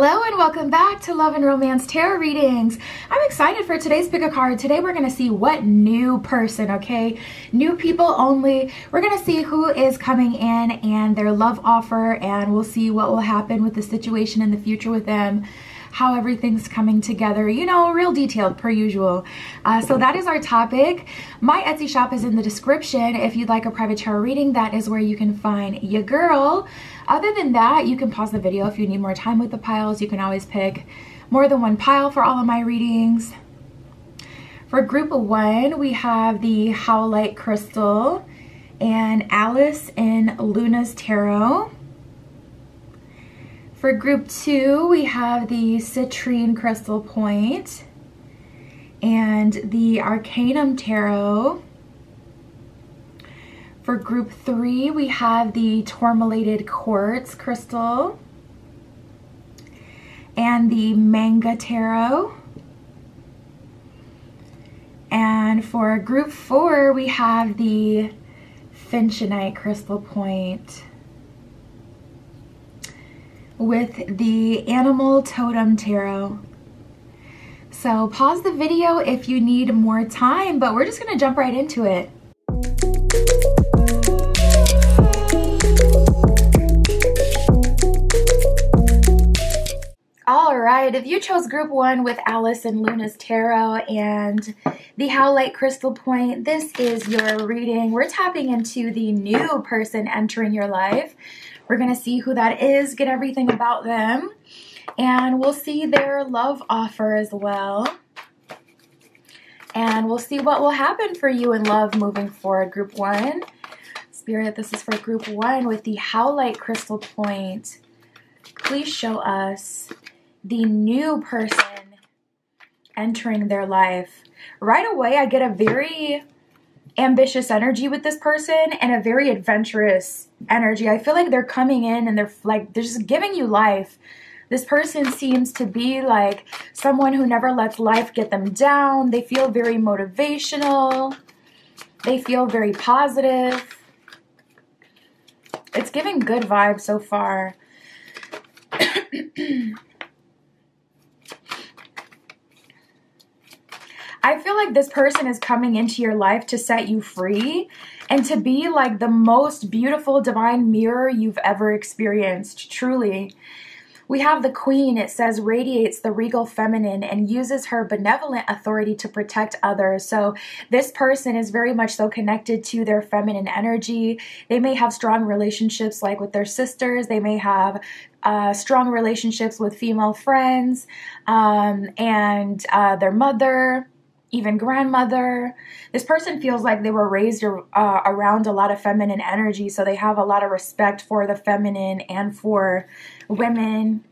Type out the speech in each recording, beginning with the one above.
Hello and welcome back to Love and Romance Tarot Readings. I'm excited for today's pick a card. Today we're going to see what new person, okay? New people only. We're going to see who is coming in and their love offer, and we'll see what will happen with the situation in the future with them, how everything's coming together, you know, real detailed per usual. So that is our topic. My Etsy shop is in the description. If you'd like a private tarot reading, that is where you can find your girl. Other than that, you can pause the video if you need more time with the piles. You can always pick more than one pile for all of my readings. For group 1, we have the Howlite Crystal and Alice in Luna's Tarot. For group 2, we have the Citrine Crystal Point and the Arcanum Tarot. For group 3, we have the Tourmalated Quartz Crystal and the Manga Tarot. And for group 4, we have the Finchonite Crystal Point with the Animal Totem Tarot. So pause the video if you need more time, but we're just gonna jump right into it. All right, if you chose group 1 with Alice and Luna's Tarot and the Howlite Crystal Point, this is your reading. We're tapping into the new person entering your life. We're going to see who that is, get everything about them, and we'll see their love offer as well. And we'll see what will happen for you in love moving forward, group 1. Spirit, this is for group 1 with the Howlite Crystal Point. Please show us the new person entering their life. Right away, I get a very ambitious energy with this person and a very adventurous energy. I feel like they're coming in and they're just giving you life. This person seems to be like someone who never lets life get them down. They feel very motivational. They feel very positive. It's giving good vibes so far. I feel like this person is coming into your life to set you free and to be like the most beautiful divine mirror you've ever experienced, truly. We have the Queen. It says radiates the regal feminine and uses her benevolent authority to protect others. So this person is very much so connected to their feminine energy. They may have strong relationships like with their sisters. They may have strong relationships with female friends and their mother, even grandmother. This person feels like they were raised around a lot of feminine energy, so they have a lot of respect for the feminine and for women.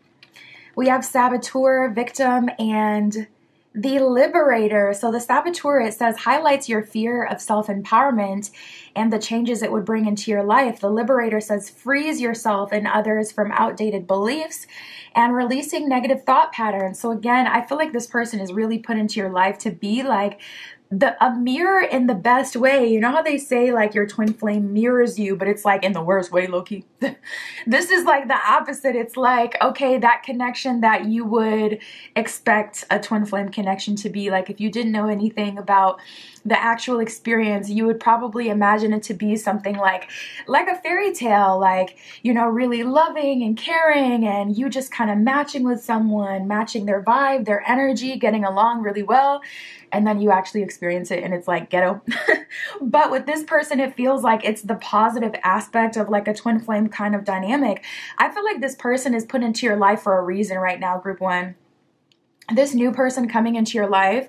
We have Saboteur, Victim, and the Liberator. So the Saboteur, it says, highlights your fear of self-empowerment and the changes it would bring into your life. The Liberator says, frees yourself and others from outdated beliefs and releasing negative thought patterns. So again, I feel like this person is really put into your life to be like a mirror in the best way. You know how they say like your twin flame mirrors you, but it's like in the worst way, low-key. This is like the opposite. It's like, okay, that connection that you would expect a twin flame connection to be. Like if you didn't know anything about the actual experience, you would probably imagine it to be something like a fairy tale, like, you know, really loving and caring, and you just kind of matching with someone, matching their vibe, their energy, getting along really well. And then you actually experience it and it's like ghetto. But with this person, it feels like it's the positive aspect of like a twin flame kind of dynamic. I feel like this person is put into your life for a reason right now, group 1. This new person coming into your life,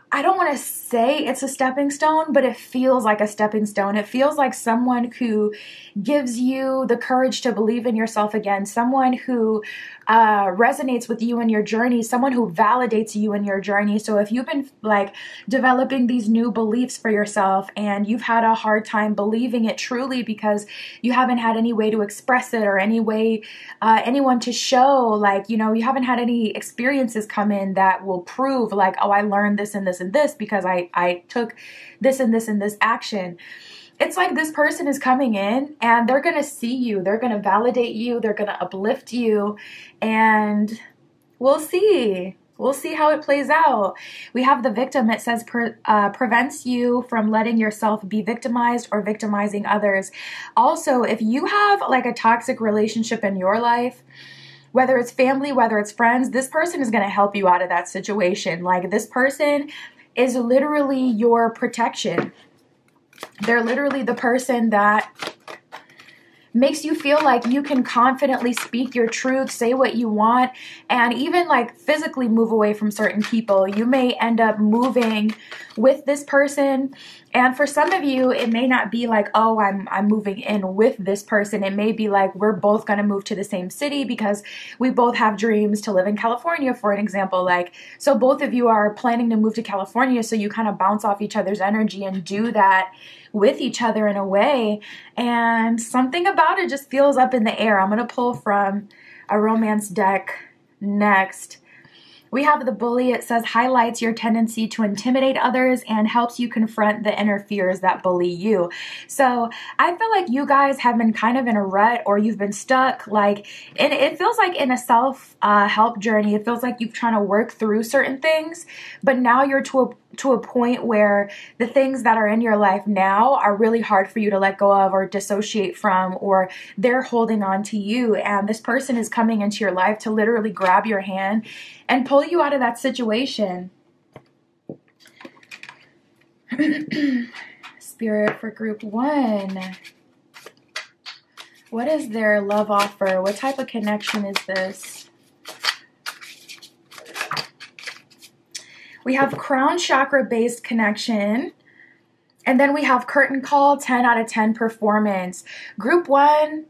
I don't want to say it's a stepping stone, but it feels like a stepping stone. It feels like someone who gives you the courage to believe in yourself again, someone who resonates with you in your journey, someone who validates you in your journey. So if you've been like developing these new beliefs for yourself and you've had a hard time believing it truly because you haven't had any way to express it or any way, anyone to show, like, you know, you haven't had any experiences come in that will prove like, oh, I learned this and this and this because I took this and this and this action. It's like this person is coming in and they're going to see you. They're going to validate you. They're going to uplift you. And we'll see. We'll see how it plays out. We have the victim. It says prevents you from letting yourself be victimized or victimizing others. Also, if you have like a toxic relationship in your life, whether it's family, whether it's friends, this person is going to help you out of that situation. Like, this person is literally your protection. They're literally the person that makes you feel like you can confidently speak your truth, say what you want, and even like physically move away from certain people. You may end up moving with this person. And for some of you, it may not be like, oh, I'm moving in with this person. It may be like, we're both going to move to the same city because we both have dreams to live in California, for an example. Like, so both of you are planning to move to California, so you kind of bounce off each other's energy and do that with each other in a way. And something about it just feels up in the air. I'm going to pull from a romance deck next. We have the Bully. It says highlights your tendency to intimidate others and helps you confront the inner fears that bully you. So I feel like you guys have been kind of in a rut, or you've been stuck. Like, and it feels like in a self-help journey, it feels like you're trying to work through certain things, but now you're to a point where the things that are in your life now are really hard for you to let go of or dissociate from, or they're holding on to you. And this person is coming into your life to literally grab your hand and pull you out of that situation. Spirit for group 1. What is their love offer? What type of connection is this? We have crown chakra based connection. And then we have curtain call, 10 out of 10 performance. Group 1,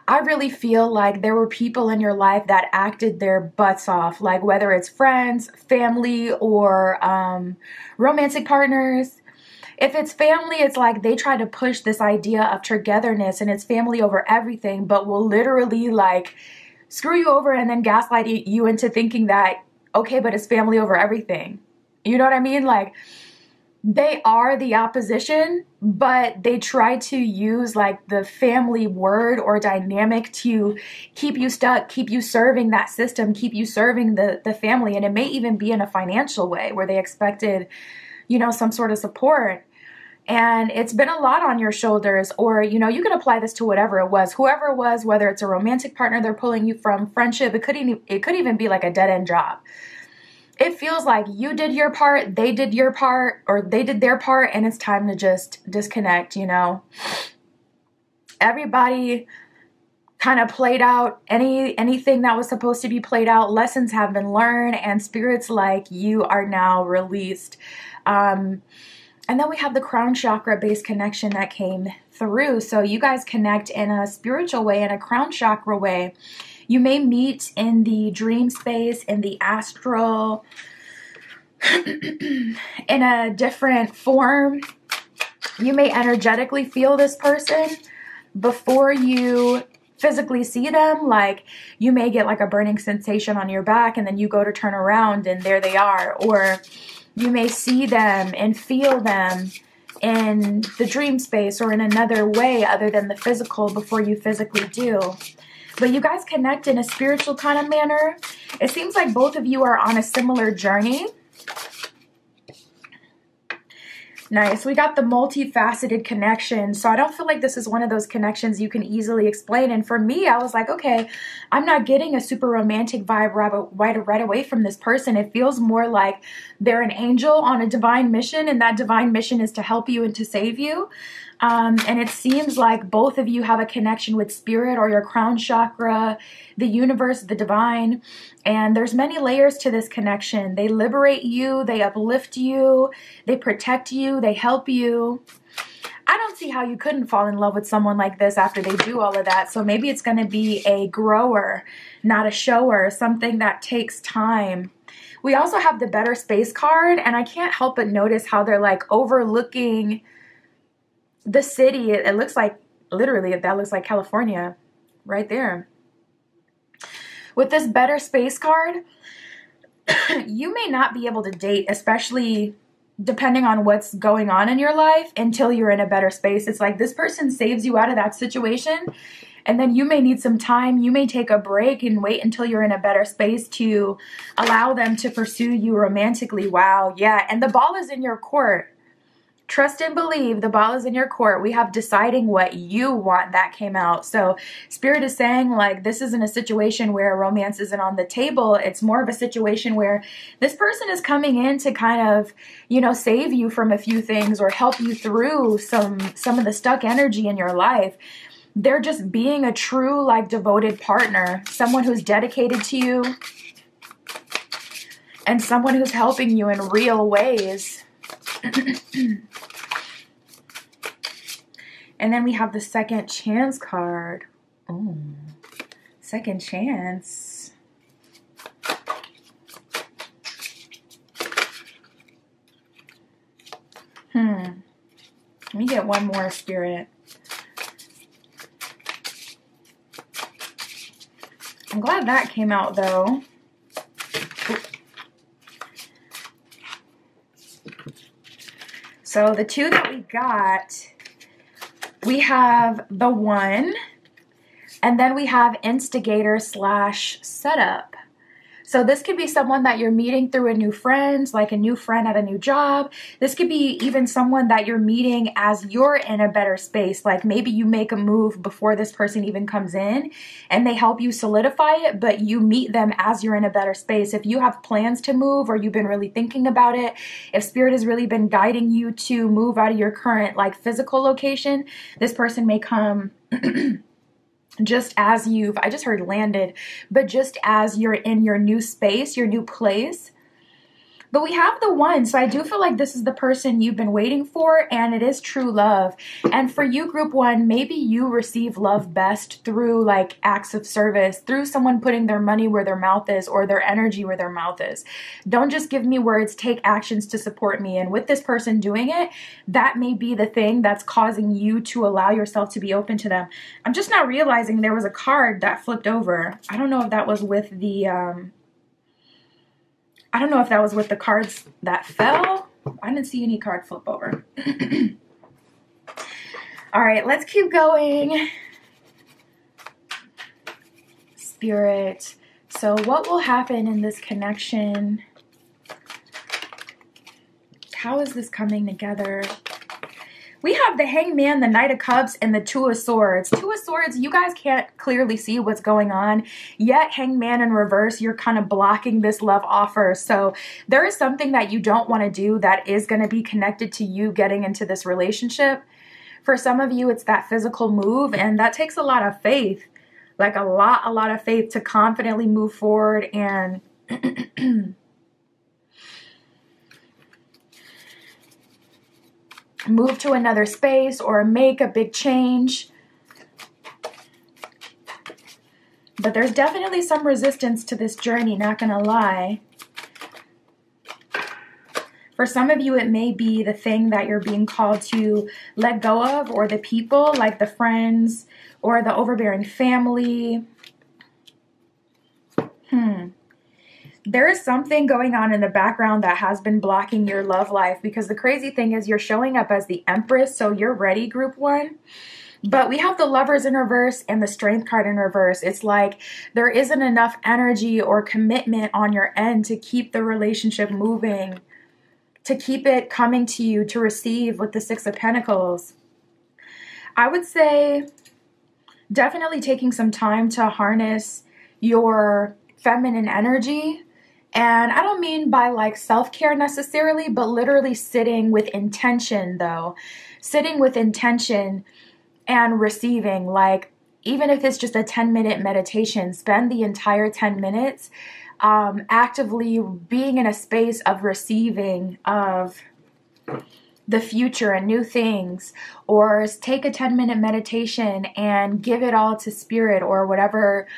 I really feel like there were people in your life that acted their butts off, like whether it's friends, family, or romantic partners. If it's family, it's like they try to push this idea of togetherness and it's family over everything, but will literally like screw you over and then gaslight you into thinking that, okay, but it's family over everything. You know what I mean? Like, they are the opposition, but they try to use like the family word or dynamic to keep you stuck, keep you serving that system, keep you serving the family. And it may even be in a financial way where they expected, you know, some sort of support. And it's been a lot on your shoulders, or, you know, you can apply this to whatever it was, whoever it was, whether it's a romantic partner they're pulling you from, friendship, it could even be like a dead-end job. It feels like you did your part, they did your part, or they did their part, and it's time to just disconnect, you know. Everybody kind of played out anything that was supposed to be played out. Lessons have been learned, and spirits like you are now released. And then we have the crown chakra based connection that came through. So you guys connect in a spiritual way, in a crown chakra way. You may meet in the dream space, in the astral, in a different form. You may energetically feel this person before you physically see them. Like, you may get like a burning sensation on your back and then you go to turn around and there they are. Or you may see them and feel them in the dream space or in another way other than the physical before you physically do. But you guys connect in a spiritual kind of manner. It seems like both of you are on a similar journey. Nice. We got the multifaceted connection. So I don't feel like this is one of those connections you can easily explain. And for me, I was like, okay, I'm not getting a super romantic vibe right away from this person. It feels more like they're an angel on a divine mission, and that divine mission is to help you and to save you. And it seems like both of you have a connection with spirit or your crown chakra, the universe, the divine. And there's many layers to this connection. They liberate you, they uplift you, they protect you, they help you. I don't see how you couldn't fall in love with someone like this after they do all of that. So maybe it's going to be a grower, not a shower, something that takes time. We also have the Better Space card, and I can't help but notice how they're like overlooking the city. It looks like, literally, that looks like California right there. With this Better Space card, you may not be able to date, especially depending on what's going on in your life, until you're in a better space. It's like this person saves you out of that situation, and then you may need some time. You may take a break and wait until you're in a better space to allow them to pursue you romantically. Wow, yeah. And the ball is in your court. Trust and believe, the ball is in your court. We have deciding what you want that came out. So Spirit is saying, like, this isn't a situation where romance isn't on the table. It's more of a situation where this person is coming in to kind of, you know, save you from a few things or help you through some of the stuck energy in your life. They're just being a true, like, devoted partner, someone who's dedicated to you and someone who's helping you in real ways. And then we have the second chance card. Oh, second chance. Let me get one more, Spirit. I'm glad that came out, though. So the two that we got, we have the one, and then we have instigator / setup. So this could be someone that you're meeting through a new friend, like a new friend at a new job. This could be even someone that you're meeting as you're in a better space. Like maybe you make a move before this person even comes in and they help you solidify it, but you meet them as you're in a better space. If you have plans to move or you've been really thinking about it, if Spirit has really been guiding you to move out of your current like physical location, this person may come just as I just heard landed, but just as you're in your new space, your new place. But we have the one, so I do feel like this is the person you've been waiting for, and it is true love. And for you, group one, maybe you receive love best through like acts of service, through someone putting their money where their mouth is or their energy where their mouth is. Don't just give me words, take actions to support me. And with this person doing it, that may be the thing that's causing you to allow yourself to be open to them. I'm just not realizing there was a card that flipped over. I don't know if that was with the... I don't know if that was with the cards that fell. I didn't see any card flip over. All right, let's keep going. Spirit. So what will happen in this connection? How is this coming together? We have the Hangman, the Knight of Cups, and the Two of Swords. Two of Swords, you guys can't clearly see what's going on. Yet Hangman in reverse, you're kind of blocking this love offer. So there is something that you don't want to do that is going to be connected to you getting into this relationship. For some of you, it's that physical move, and that takes a lot of faith. Like a lot of faith to confidently move forward and... move to another space or make a big change. But there's definitely some resistance to this journey, not gonna lie. For some of you, it may be the thing that you're being called to let go of, or the people, like the friends or the overbearing family. There is something going on in the background that has been blocking your love life, because the crazy thing is you're showing up as the Empress, so you're ready, group one. But we have the Lovers in reverse and the Strength card in reverse. It's like there isn't enough energy or commitment on your end to keep the relationship moving, to keep it coming to you, to receive with the Six of Pentacles. I would say definitely taking some time to harness your feminine energy. And I don't mean by like self-care necessarily, but literally sitting with intention though. Sitting with intention and receiving, like even if it's just a 10-minute meditation, spend the entire 10 minutes actively being in a space of receiving of the future and new things, or take a 10-minute meditation and give it all to Spirit or whatever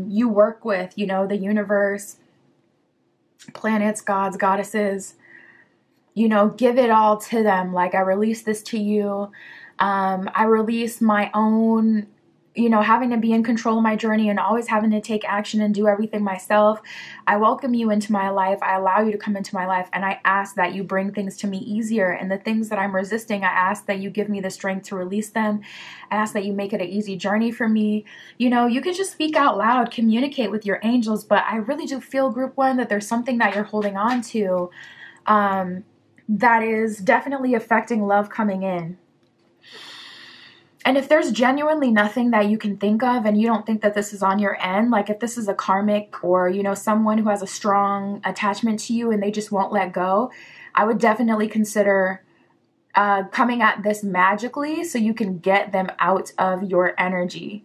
you work with, you know, the universe, planets, gods, goddesses, you know, give it all to them. Like, I release this to you. I release my own you know, having to be in control of my journey and always having to take action and do everything myself. I welcome you into my life. I allow you to come into my life, and I ask that you bring things to me easier. And the things that I'm resisting, I ask that you give me the strength to release them. I ask that you make it an easy journey for me. You know, you can just speak out loud, communicate with your angels, but I really do feel, Group 1, that there's something that you're holding on to that is definitely affecting love coming in. And if there's genuinely nothing that you can think of and you don't think that this is on your end, like if this is a karmic or, you know, someone who has a strong attachment to you and they just won't let go, I would definitely consider coming at this magically so you can get them out of your energy.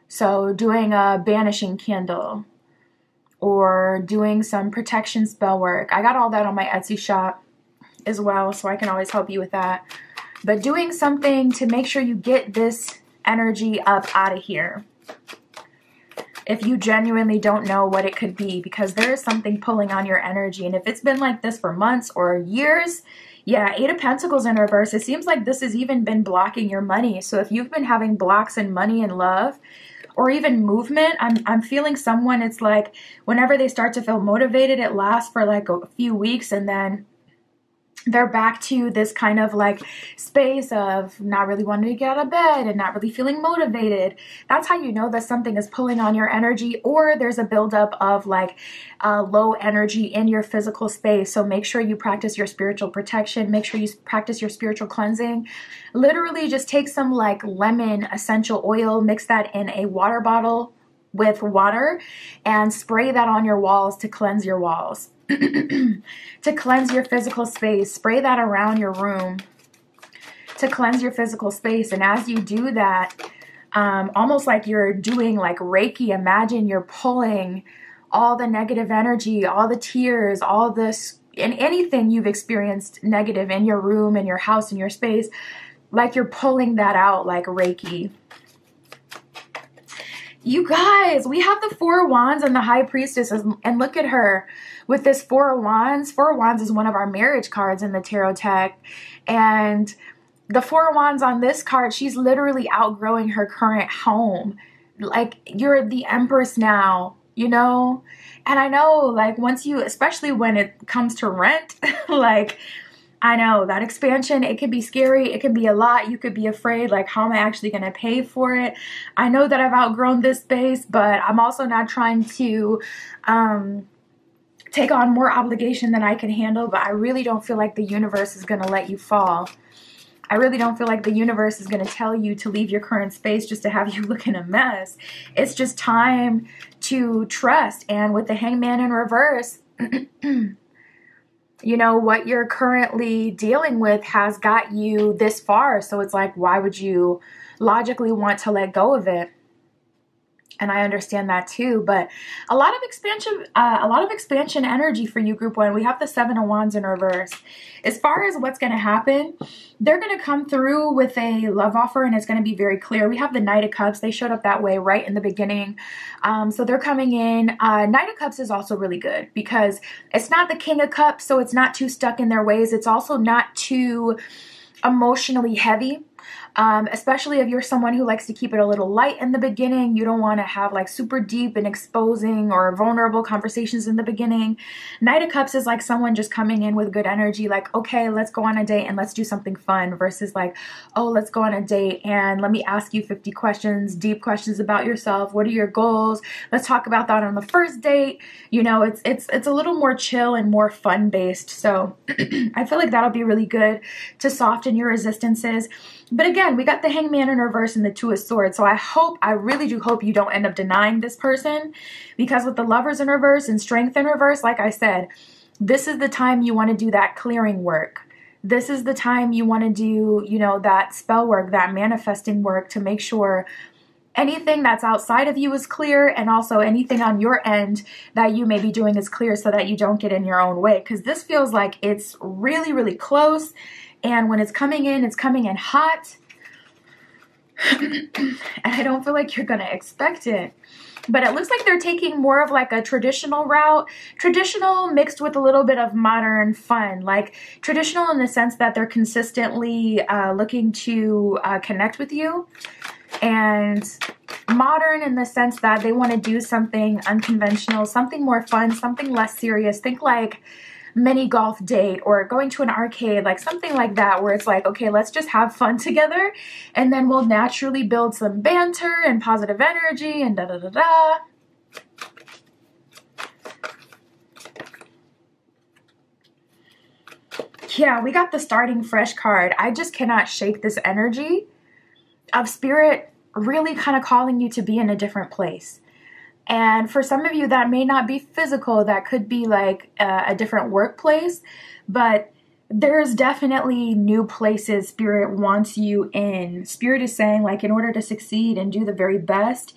So doing a banishing candle or doing some protection spell work. I got all that on my Etsy shop as well, so I can always help you with that. But doing something to make sure you get this energy up out of here. If you genuinely don't know what it could be, because there is something pulling on your energy. And if it's been like this for months or years, yeah, 8 of Pentacles in reverse, it seems like this has even been blocking your money. So if you've been having blocks in money and love, or even movement, I'm feeling someone, it's like whenever they start to feel motivated, it lasts for like a few weeks and then they're back to this kind of like space of not really wanting to get out of bed and not really feeling motivated. That's how you know that something is pulling on your energy, or there's a buildup of like low energy in your physical space. So make sure you practice your spiritual protection. Make sure you practice your spiritual cleansing. Literally just take some like lemon essential oil, mix that in a water bottle with water and spray that on your walls to cleanse your walls. To cleanse your physical space. Spray that around your room to cleanse your physical space. And as you do that, almost like you're doing like Reiki, imagine you're pulling all the negative energy, all the tears, all this, and anything you've experienced negative in your room, in your house, in your space, like you're pulling that out like Reiki. You guys, we have the 4 of Wands and the High Priestess, and look at her with this 4 of Wands. 4 of Wands is one of our marriage cards in the tarot deck, and the 4 of Wands on this card, she's literally outgrowing her current home. Like, you're the Empress now, you know? And I know, like, once you, especially when it comes to rent, like, I know that expansion, it can be scary. It can be a lot. You could be afraid, like, how am I actually going to pay for it? I know that I've outgrown this space, but I'm also not trying to take on more obligation than I can handle. But I really don't feel like the universe is going to let you fall. I really don't feel like the universe is going to tell you to leave your current space just to have you look in a mess. It's just time to trust. And with the Hangman in reverse, you know, what you're currently dealing with has got you this far. So it's like, why would you logically want to let go of it? And I understand that too, but a lot of expansion energy for you, Group 1. We have the 7 of Wands in reverse. As far as what's going to happen, they're going to come through with a love offer, and it's going to be very clear. We have the Knight of Cups. They showed up that way right in the beginning. So they're coming in. Knight of Cups is also really good because it's not the King of Cups, so it's not too stuck in their ways. It's also not too emotionally heavy. Especially if you're someone who likes to keep it a little light in the beginning. You don't want to have like super deep and exposing or vulnerable conversations in the beginning. Knight of Cups is like someone just coming in with good energy, like, okay, let's go on a date and let's do something fun, versus like, oh, let's go on a date and let me ask you 50 questions, deep questions about yourself. What are your goals? Let's talk about that on the first date. You know, it's a little more chill and more fun based. So I feel like that'll be really good to soften your resistances. But again, we got the Hangman in reverse and the 2 of Swords. So I really do hope you don't end up denying this person, because with the Lovers in reverse and Strength in reverse, like I said, this is the time you want to do that clearing work. This is the time you want to do, you know, that spell work, that manifesting work, to make sure anything that's outside of you is clear, and also anything on your end that you may be doing is clear, so that you don't get in your own way. Because this feels like it's really, really close. And when it's coming in hot. And I don't feel like you're going to expect it. But it looks like they're taking more of like a traditional route. Traditional mixed with a little bit of modern fun. Like traditional in the sense that they're consistently looking to connect with you. and modern in the sense that they want to do something unconventional, something more fun, something less serious. Think like mini golf date or going to an arcade, like something like that, where it's like, okay, let's just have fun together, and then we'll naturally build some banter and positive energy and da da da da. Yeah, we got the starting fresh card. I just cannot shake this energy of spirit really kind of calling you to be in a different place. And for some of you, that may not be physical. That could be like a different workplace. But there's definitely new places Spirit wants you in. Spirit is saying, like, in order to succeed and do the very best,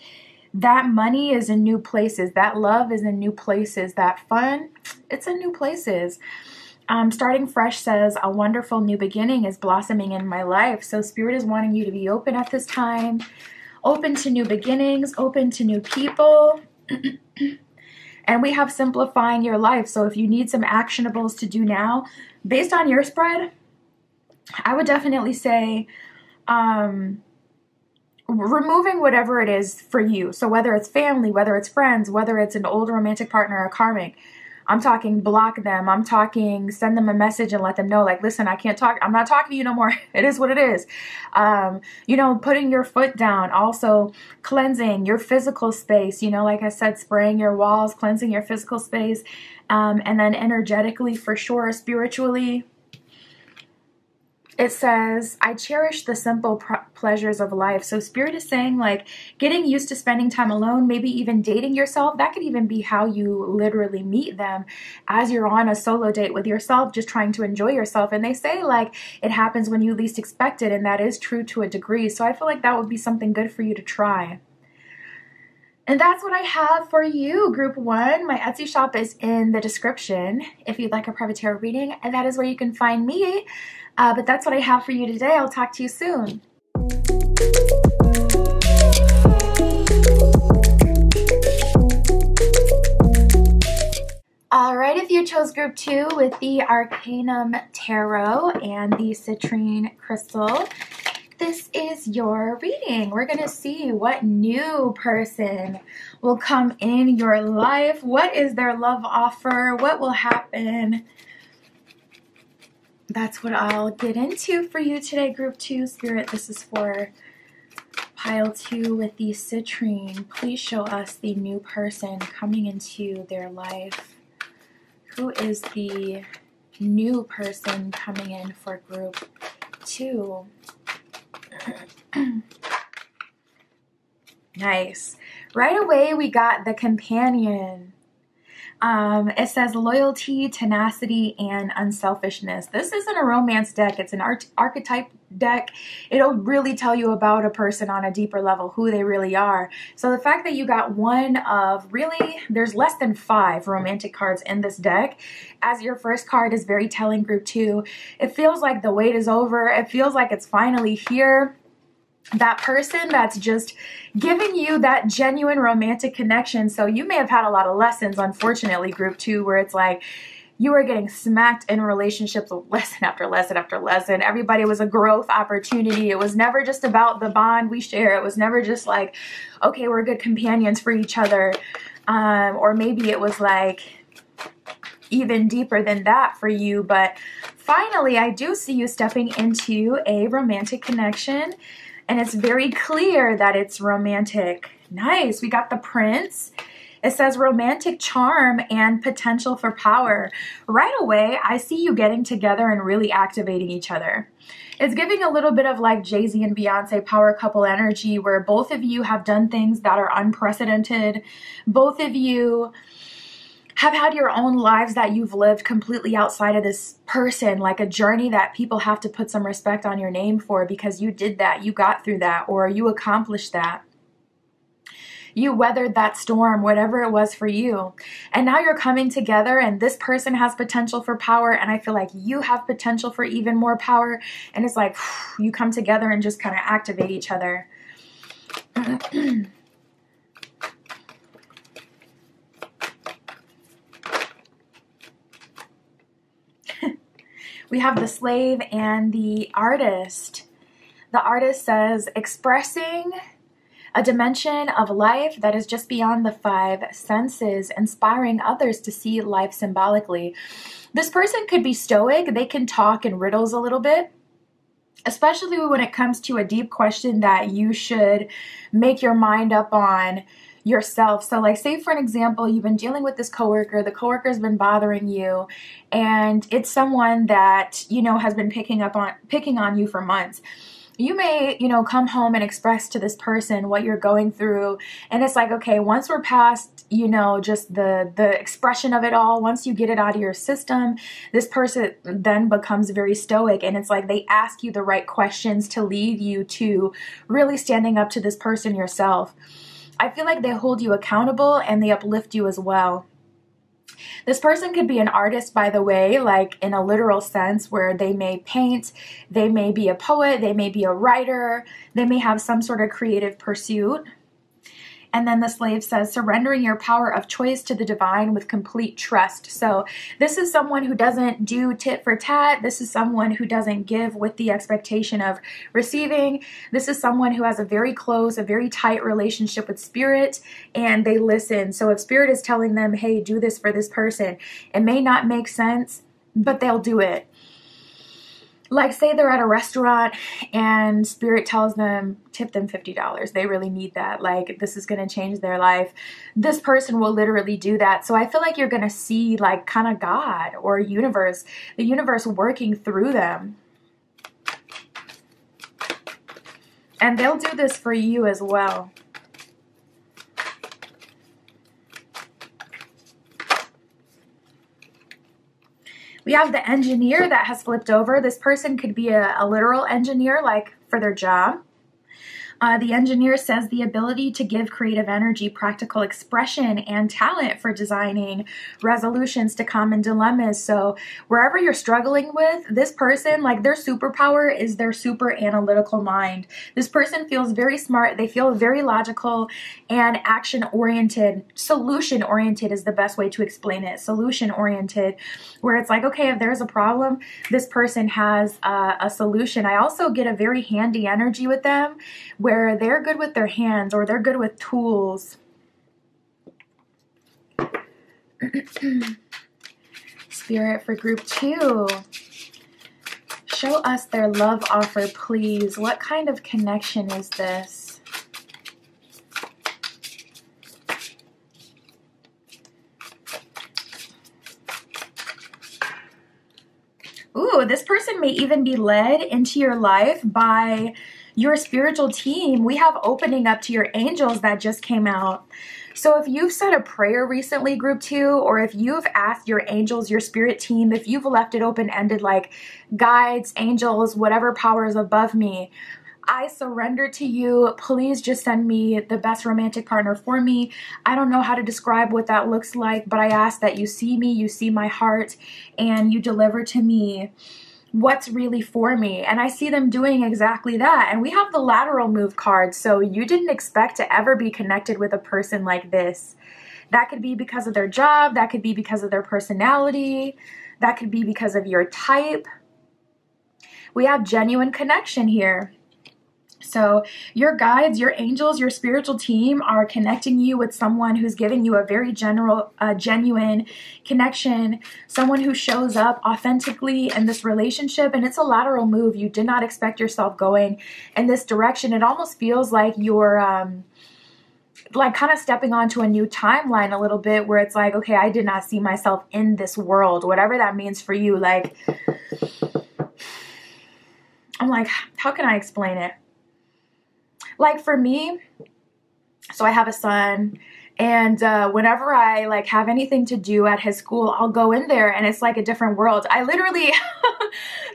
that money is in new places. That love is in new places. That fun, it's in new places. Starting fresh says a wonderful new beginning is blossoming in my life. So Spirit is wanting you to be open at this time, open to new beginnings, open to new people. And we have simplifying your life. So if you need some actionables to do now, based on your spread, I would definitely say removing whatever it is for you. So whether it's family, whether it's friends, whether it's an old romantic partner or karmic, I'm talking block them. I'm talking send them a message and let them know, like, listen, I can't talk. I'm not talking to you no more. It is what it is. You know, putting your foot down, also cleansing your physical space, you know, like I said, spraying your walls, cleansing your physical space, and then energetically for sure, spiritually. It says, I cherish the simple pleasures of life. So Spirit is saying, like, getting used to spending time alone, maybe even dating yourself. That could even be how you literally meet them, as you're on a solo date with yourself, just trying to enjoy yourself. And they say, like, it happens when you least expect it. And that is true to a degree. So I feel like that would be something good for you to try. And that's what I have for you, Group 1. My Etsy shop is in the description if you'd like a private tarot reading. And that is where you can find me. But that's what I have for you today. I'll talk to you soon. Alright, if you chose Group 2 with the Arcanum Tarot and the Citrine Crystal, this is your reading. We're going to see what new person will come in your life. What is their love offer? What will happen? That's what I'll get into for you today, Group 2. Spirit, this is for Pile 2 with the Citrine. Please show us the new person coming into their life. Who is the new person coming in for Group 2? Nice. Right away, we got the Companion. It says loyalty, tenacity, and unselfishness. This isn't a romance deck. It's an archetype deck. It'll really tell you about a person on a deeper level, who they really are. So the fact that you got one of, really, there's less than 5 romantic cards in this deck, as your first card is very telling, Group 2. It feels like the wait is over. It feels like it's finally here. That person that's just giving you that genuine romantic connection. So you may have had a lot of lessons, unfortunately, Group 2, where it's like you were getting smacked in relationships with lesson after lesson after lesson. Everybody was a growth opportunity. It was never just about the bond we share. It was never just like, okay, we're good companions for each other. Or maybe it was like even deeper than that for you. But finally, I do see you stepping into a romantic connection. And it's very clear that it's romantic. Nice. We got the Prince. It says romantic charm and potential for power. Right away, I see you getting together and really activating each other. It's giving a little bit of like Jay-Z and Beyonce power couple energy, where both of you have done things that are unprecedented. Both of you have had your own lives that you've lived completely outside of this person, like a journey that people have to put some respect on your name for, because you did that, you got through that, or you accomplished that. You weathered that storm, whatever it was for you. And now you're coming together, and this person has potential for power, and I feel like you have potential for even more power. And it's like you come together and just kind of activate each other. We have the Slave and the Artist. The Artist says, expressing a dimension of life that is just beyond the five senses, inspiring others to see life symbolically. This person could be stoic. They can talk in riddles a little bit, especially when it comes to a deep question that you should make your mind up on yourself. So like, say for an example, you've been dealing with this coworker, the coworker's been bothering you, and it's someone that, you know, has been picking on you for months. You may, you know, come home and express to this person what you're going through. And it's like, okay, once we're past, you know, just the expression of it all, once you get it out of your system, this person then becomes very stoic. And it's like they ask you the right questions to lead you to really standing up to this person yourself. I feel like they hold you accountable and they uplift you as well. This person could be an artist, by the way, like in a literal sense, where they may paint, they may be a poet, they may be a writer, they may have some sort of creative pursuit. And then the slave says, surrendering your power of choice to the divine with complete trust. So this is someone who doesn't do tit for tat. This is someone who doesn't give with the expectation of receiving. This is someone who has a very close, a very tight relationship with spirit, and they listen. So if spirit is telling them, hey, do this for this person, it may not make sense, but they'll do it. Like, say they're at a restaurant and spirit tells them, tip them $50. They really need that. Like, this is going to change their life. This person will literally do that. So I feel like you're going to see like kind of God or universe, the universe working through them. And they'll do this for you as well. We have the engineer that has flipped over. This person could be a literal engineer, like for their job. The engineer says the ability to give creative energy, practical expression, and talent for designing resolutions to common dilemmas. So wherever you're struggling with, this person, like their superpower is their super analytical mind. This person feels very smart. They feel very logical and action-oriented. Solution-oriented is the best way to explain it. Solution-oriented, where it's like, okay, if there's a problem, this person has a solution. I also get a very handy energy with them, where they're good with their hands or they're good with tools. Spirit for group 2. Show us their love offer, please. What kind of connection is this? Ooh, this person may even be led into your life by your spiritual team. We have opening up to your angels that just came out. So if you've said a prayer recently, group 2, or if you've asked your angels, your spirit team, if you've left it open-ended like guides, angels, whatever powers above me, I surrender to you. Please just send me the best romantic partner for me. I don't know how to describe what that looks like, but I ask that you see me, you see my heart, and you deliver to me what's really for me. And I see them doing exactly that. And we have the lateral move card. So you didn't expect to ever be connected with a person like this. That could be because of their job. That could be because of their personality. That could be because of your type. We have genuine connection here. So your guides, your angels, your spiritual team are connecting you with someone who's giving you a very genuine connection, someone who shows up authentically in this relationship. And it's a lateral move. You did not expect yourself going in this direction. It almost feels like you're like kind of stepping onto a new timeline a little bit, where it's like, okay, I did not see myself in this world, whatever that means for you. Like, I'm like, how can I explain it? Like for me, so I have a son, and whenever I like have anything to do at his school, I'll go in there and it's like a different world. I literally,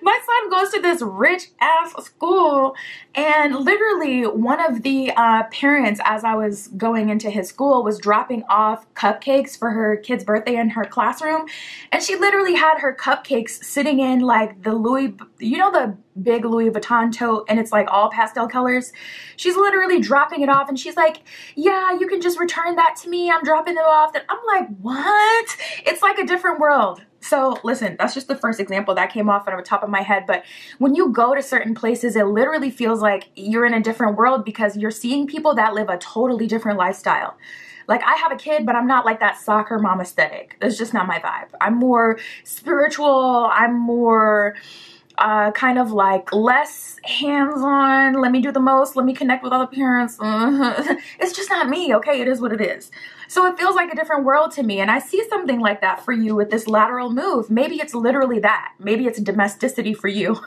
my son goes to this rich ass school, and literally one of the parents, as I was going into his school, was dropping off cupcakes for her kid's birthday in her classroom. And she literally had her cupcakes sitting in like the the big Louis Vuitton tote, and it's like all pastel colors. She's literally dropping it off, and she's like, yeah, you can just return that to me. I'm dropping it off. And I'm like, what? It's like a different world. So listen, that's just the first example that came off on the top of my head. But when you go to certain places, it literally feels like you're in a different world because you're seeing people that live a totally different lifestyle. Like, I have a kid, but I'm not like that soccer mom aesthetic. It's just not my vibe. I'm more spiritual. I'm more kind of like less hands-on. Let me do the most. Let me connect with other parents. It's just not me, okay? It is what it is. So it feels like a different world to me. And I see something like that for you with this lateral move. Maybe it's literally that. Maybe it's domesticity for you.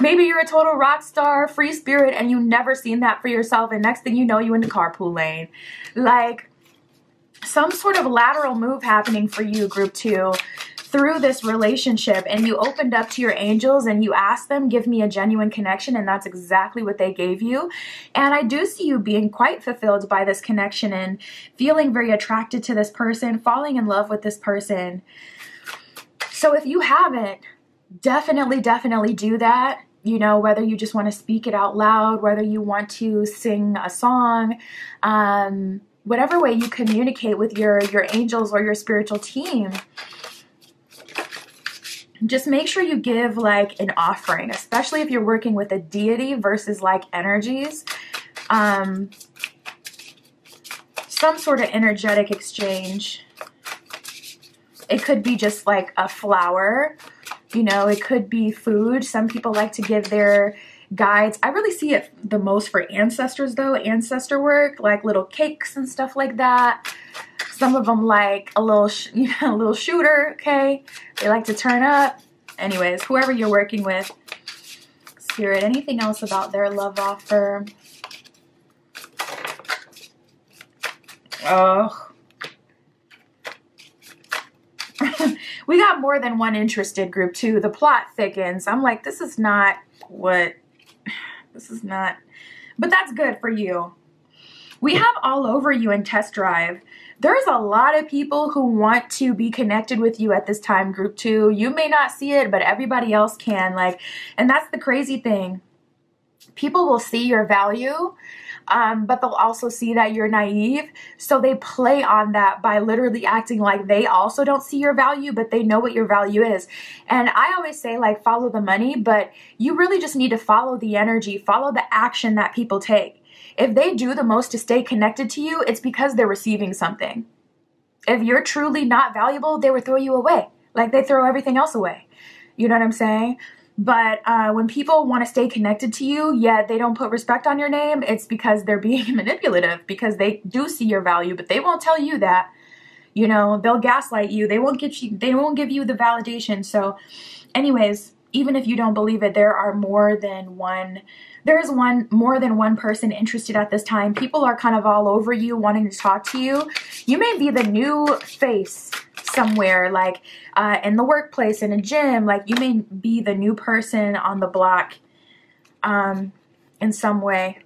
Maybe you're a total rock star, free spirit, and you've never seen that for yourself. And next thing you know, you in the carpool lane. Like, some sort of lateral move happening for you, group 2, through this relationship, and you opened up to your angels and you asked them, give me a genuine connection, and that's exactly what they gave you. And I do see you being quite fulfilled by this connection and feeling very attracted to this person, falling in love with this person. So if you haven't, definitely do that. You know, whether you just want to speak it out loud, whether you want to sing a song, whatever way you communicate with your angels or your spiritual team, just make sure you give like an offering, especially if you're working with a deity versus like energies. Some sort of energetic exchange. It could be just like a flower, you know, it could be food. Some people like to give their guides. I really see it the most for ancestors though, ancestor work, like little cakes and stuff like that. Some of them like a little, a little shooter, okay? They like to turn up. Anyways, whoever you're working with, Spirit, anything else about their love offer? Oh. We got more than one interested, group 2. The plot thickens. I'm like, this is not, but that's good for you. We have all over you in test drive. There's a lot of people who want to be connected with you at this time, group 2. You may not see it, but everybody else can. Like, and that's the crazy thing. People will see your value, but they'll also see that you're naive. So they play on that by literally acting like they also don't see your value, but they know what your value is. And I always say, like, follow the money, but you really just need to follow the energy, follow the action that people take. If they do the most to stay connected to you, it's because they're receiving something. If you're truly not valuable, they would throw you away. Like they throw everything else away. You know what I'm saying? But when people want to stay connected to you, yet they don't put respect on your name, it's because they're being manipulative, because they do see your value, but they won't tell you that. You know, they'll gaslight you. They won't give you the validation. So anyways, even if you don't believe it, there is more than one person interested at this time. People are kind of all over you, wanting to talk to you. You may be the new face somewhere, like in the workplace, in a gym. Like you may be the new person on the block in some way.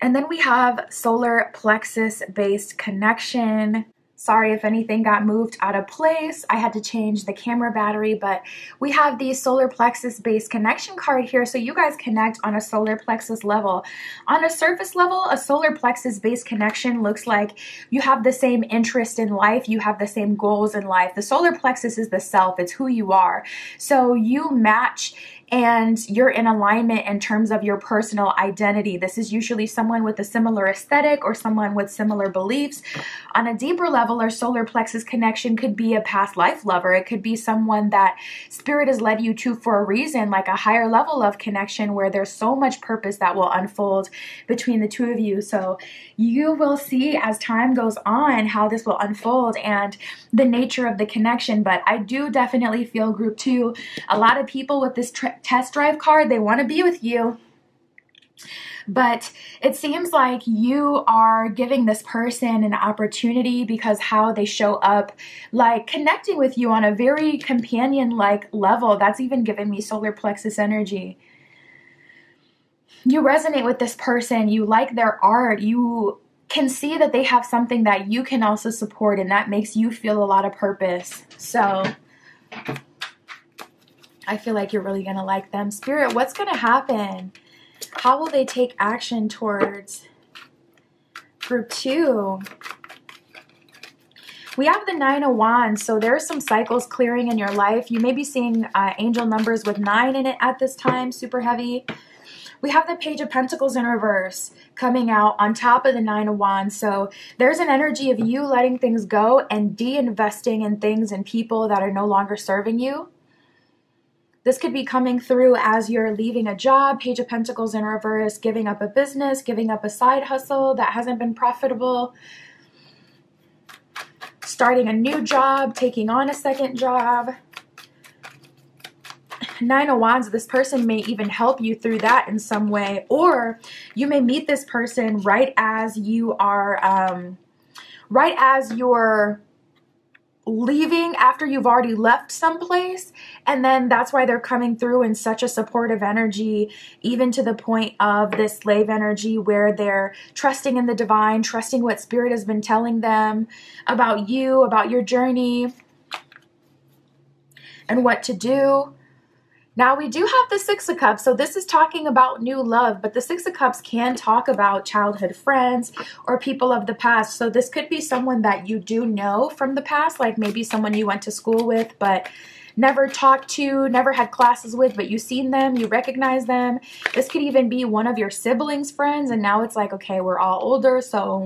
And then we have solar plexus based connection. Sorry if anything got moved out of place. I had to change the camera battery, but we have the solar plexus based connection card here, so you guys connect on a solar plexus level. On a surface level, a solar plexus based connection looks like you have the same interest in life, you have the same goals in life. The solar plexus is the self, it's who you are. So you match and you're in alignment in terms of your personal identity. This is usually someone with a similar aesthetic or someone with similar beliefs. On a deeper level, our solar plexus connection could be a past life lover. It could be someone that spirit has led you to for a reason, like a higher level of connection where there's so much purpose that will unfold between the two of you. So you will see as time goes on how this will unfold and the nature of the connection. But I do definitely feel, group 2, a lot of people with this test drive card, they want to be with you. But it seems like you are giving this person an opportunity because how they show up, like connecting with you on a very companion-like level. That's even giving me solar plexus energy. You resonate with this person. You like their art. You can see that they have something that you can also support, and that makes you feel a lot of purpose. So I feel like you're really going to like them. Spirit, what's going to happen? How will they take action towards group 2? We have the Nine of Wands, so there's some cycles clearing in your life. You may be seeing angel numbers with 9 in it at this time, super heavy. We have the Page of Pentacles in reverse coming out on top of the Nine of Wands. So there's an energy of you letting things go and de-investing in things and people that are no longer serving you. This could be coming through as you're leaving a job, Page of Pentacles in reverse, giving up a business, giving up a side hustle that hasn't been profitable, starting a new job, taking on a second job. Nine of Wands, this person may even help you through that in some way, or you may meet this person right as you are, right as you're leaving, after you've already left someplace, and then that's why they're coming through in such a supportive energy, even to the point of this slave energy where they're trusting in the divine, trusting what spirit has been telling them about you, about your journey, and what to do. Now, we do have the Six of Cups, so this is talking about new love, but the Six of Cups can talk about childhood friends or people of the past. So this could be someone that you do know from the past, like maybe someone you went to school with but never talked to, never had classes with, but you've seen them, you recognize them. This could even be one of your siblings' friends, and now it's like, okay, we're all older, so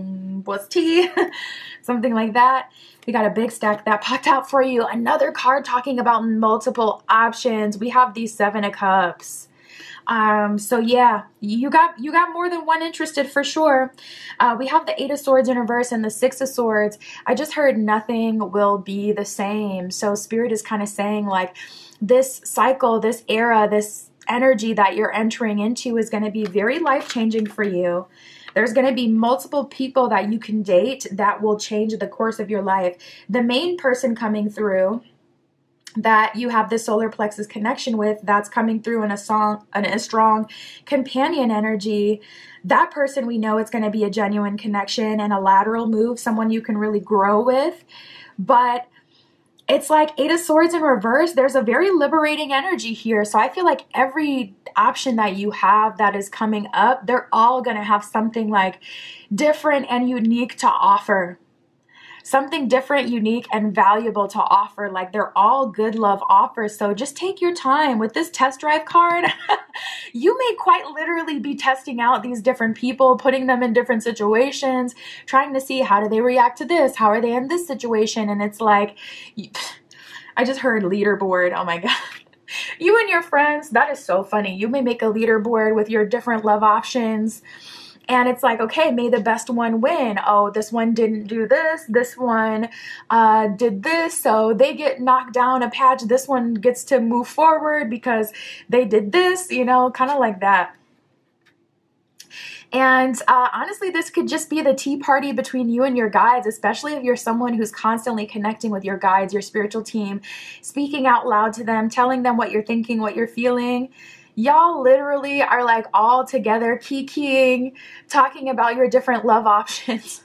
what's tea? Something like that. We got a big stack that popped out for you. Another card talking about multiple options. We have the Seven of Cups. So yeah, you got more than one interested for sure. We have the Eight of Swords in reverse and the Six of Swords. I just heard nothing will be the same. So Spirit is kind of saying like this cycle, this era, this energy that you're entering into is going to be very life-changing for you. There's going to be multiple people that you can date that will change the course of your life. The main person coming through that you have this solar plexus connection with, that's coming through in a strong companion energy. That person, we know it's going to be a genuine connection and a lateral move, someone you can really grow with. But it's like Eight of Swords in reverse. There's a very liberating energy here. So I feel like every option that you have that is coming up, they're all going to have something like different and unique to offer. Something different, unique, and valuable to offer. Like they're all good love offers. So just take your time with this test drive card. You may quite literally be testing out these different people, putting them in different situations, trying to see how do they react to this? How are they in this situation? And it's like, I just heard leaderboard. Oh my God. You and your friends, that is so funny. You may make a leaderboard with your different love options. And it's like, okay, may the best one win. Oh, this one didn't do this. This one did this. So they get knocked down a patch. This one gets to move forward because they did this, you know, kind of like that. And honestly, this could just be the tea party between you and your guides, especially if you're someone who's constantly connecting with your guides, your spiritual team, speaking out loud to them, telling them what you're thinking, what you're feeling. Y'all literally are like all together kikiing, talking about your different love options.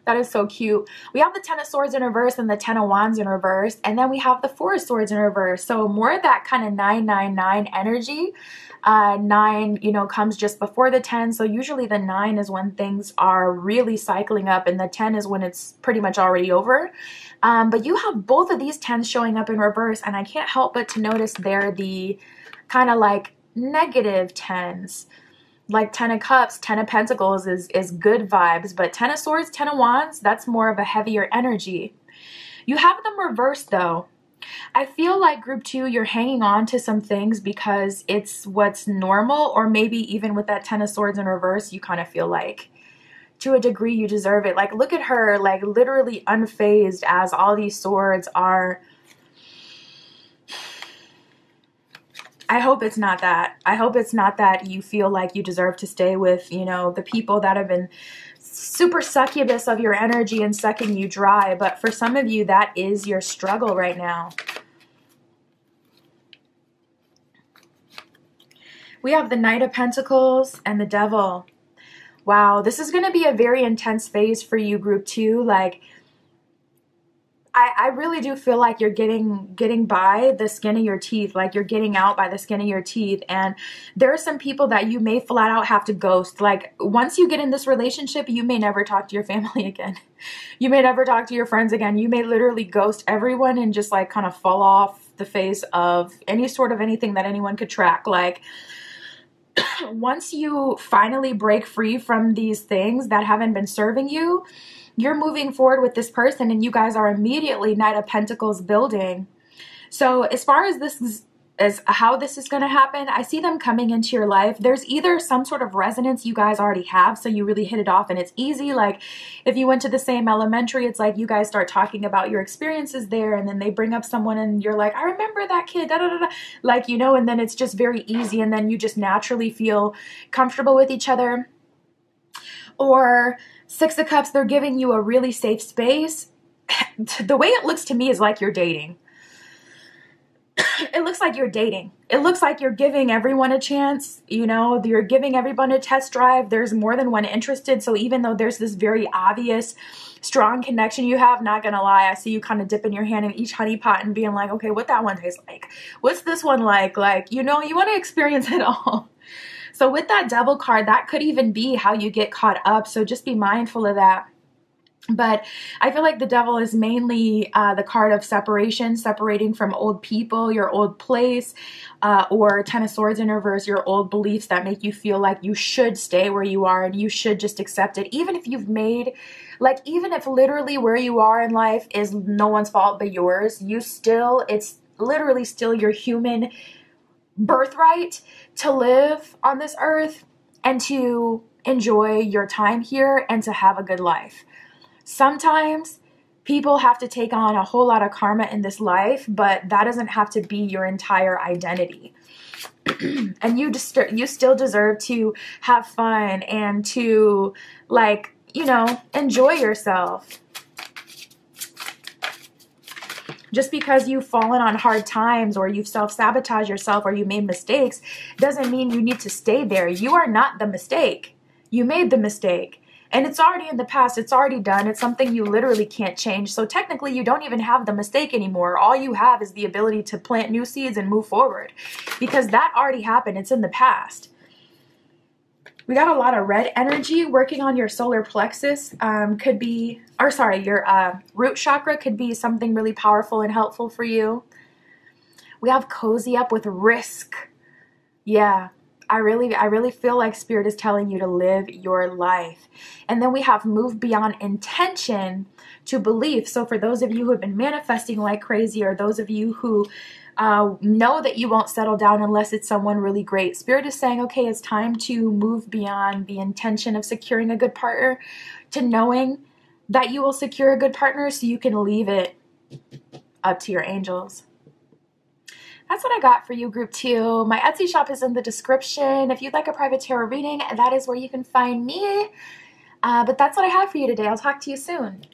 That is so cute. We have the Ten of Swords in reverse and the Ten of Wands in reverse. And then we have the Four of Swords in reverse. So more of that kind of 999 energy. 9, you know, comes just before the 10. So usually the 9 is when things are really cycling up and the 10 is when it's pretty much already over. But you have both of these 10s showing up in reverse. And I can't help but to notice they're the kind of like negative 10s. Like 10 of Cups, 10 of Pentacles is good vibes, but 10 of Swords, 10 of Wands, that's more of a heavier energy. You have them reversed though. I feel like group 2, you're hanging on to some things because it's what's normal, or maybe even with that 10 of Swords in reverse, you kind of feel like to a degree you deserve it. Like look at her, like literally unfazed as all these swords are. I hope it's not that. I hope it's not that you feel like you deserve to stay with, you know, the people that have been super succubus of your energy and sucking you dry. But for some of you, that is your struggle right now. We have the Knight of Pentacles and the Devil. Wow, this is going to be a very intense phase for you, group 2. Like, I really do feel like you're getting by the skin of your teeth, like you're getting out by the skin of your teeth. And there are some people that you may flat out have to ghost. Like once you get in this relationship, you may never talk to your family again. You may never talk to your friends again. You may literally ghost everyone and just like kind of fall off the face of any sort of anything that anyone could track. Like once you finally break free from these things that haven't been serving you, you're moving forward with this person and you guys are immediately Knight of Pentacles building. So as far as how this is going to happen, I see them coming into your life. There's either some sort of resonance you guys already have, so you really hit it off and it's easy. Like if you went to the same elementary, it's like you guys start talking about your experiences there, and then they bring up someone and you're like, I remember that kid, da, da, da, da. Like, you know, and then it's just very easy, and then you just naturally feel comfortable with each other. Or Six of Cups, they're giving you a really safe space. The way it looks to me is like you're dating. It looks like you're dating. It looks like you're giving everyone a chance. You know, you're giving everyone a test drive. There's more than one interested. So even though there's this very obvious, strong connection you have, not gonna lie, I see you kind of dipping your hand in each honey pot and being like, okay, what that one tastes like? What's this one like? Like, you know, you want to experience it all. So with that Devil card, that could even be how you get caught up. So just be mindful of that. But I feel like the Devil is mainly the card of separation, separating from old people, your old place, or Ten of Swords in reverse, your old beliefs that make you feel like you should stay where you are and you should just accept it. Even if you've made, like, even if literally where you are in life is no one's fault but yours, it's literally still your human birthright to live on this earth and to enjoy your time here and to have a good life. Sometimes people have to take on a whole lot of karma in this life, but that doesn't have to be your entire identity. And you still deserve to have fun and to, like, you know, enjoy yourself. Just because you've fallen on hard times or you've self-sabotaged yourself or you made mistakes doesn't mean you need to stay there. You are not the mistake. You made the mistake. And it's already in the past. It's already done. It's something you literally can't change. So technically, you don't even have the mistake anymore. All you have is the ability to plant new seeds and move forward. Because that already happened. It's in the past. We got a lot of red energy working on your solar plexus. Your root chakra could be something really powerful and helpful for you. We have cozy up with risk. Yeah. I really feel like Spirit is telling you to live your life. And then we have move beyond intention to belief. So for those of you who have been manifesting like crazy, or those of you who know that you won't settle down unless it's someone really great, Spirit is saying, okay, it's time to move beyond the intention of securing a good partner to knowing that you will secure a good partner, so you can leave it up to your angels. That's what I got for you, Group 2. My Etsy shop is in the description. If you'd like a private tarot reading, that is where you can find me. But that's what I have for you today. I'll talk to you soon.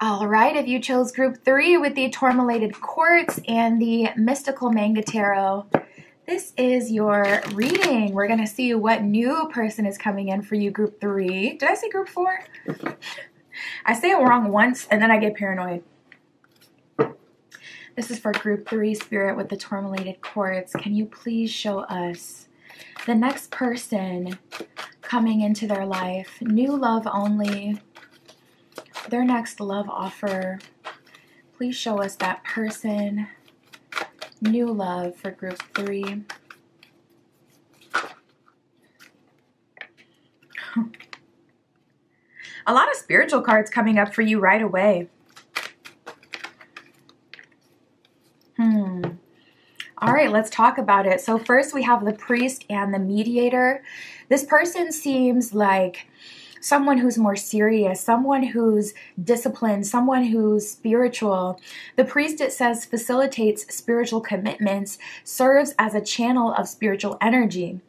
All right, if you chose Group 3 with the Tourmalated Quartz and the Mystical Manga Tarot, this is your reading. We're going to see what new person is coming in for you, Group 3. Did I say Group 4? I say it wrong once and then I get paranoid. This is for Group 3, Spirit, with the Tourmalated Quartz. Can you please show us the next person coming into their life? New love only. Their next love offer. Please show us that person. New love for Group 3. A lot of spiritual cards coming up for you right away. All right, let's talk about it. So first we have the Priest and the Mediator. This person seems like someone who's more serious, someone who's disciplined, someone who's spiritual. The Priest, it says, facilitates spiritual commitments, serves as a channel of spiritual energy.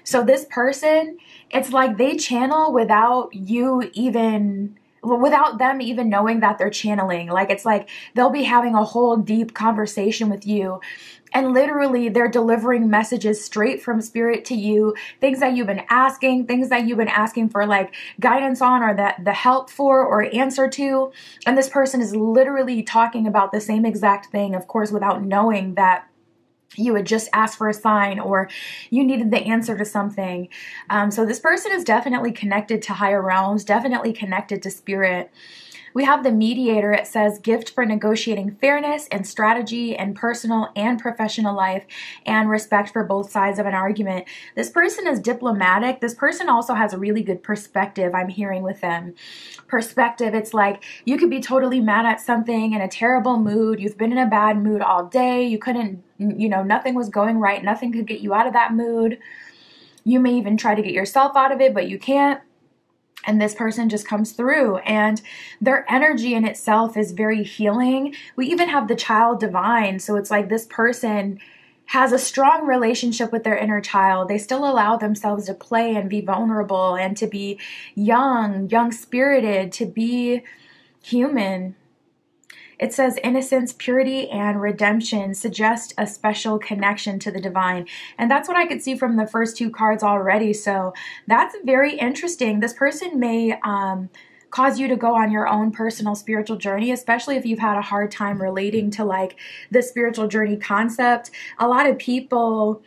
So this person, it's like they channel without you even without them even knowing that they're channeling. Like, it's like they'll be having a whole deep conversation with you, and literally they're delivering messages straight from spirit to you, things that you've been asking, for like guidance on, or that the help for or answer to. And this person is literally talking about the same exact thing, of course, without knowing that you would just ask for a sign or you needed the answer to something. So this person is definitely connected to higher realms, definitely connected to spirit. We have the mediator. It says gift for negotiating fairness and strategy in personal and professional life, and respect for both sides of an argument. This person is diplomatic. This person also has a really good perspective, I'm hearing with them. Perspective, it's like you could be totally mad at something, in a terrible mood. You've been in a bad mood all day. You couldn't, nothing was going right. Nothing could get you out of that mood. You may even try to get yourself out of it, but you can't. And this person just comes through, and their energy in itself is very healing. We even have the child divine. So it's like this person has a strong relationship with their inner child. They still allow themselves to play and be vulnerable and to be young spirited, to be human. It says innocence, purity, and redemption suggest a special connection to the divine. And that's what I could see from the first two cards already. So that's very interesting. This person may cause you to go on your own personal spiritual journey, especially if you've had a hard time relating to like the spiritual journey concept. A lot of people,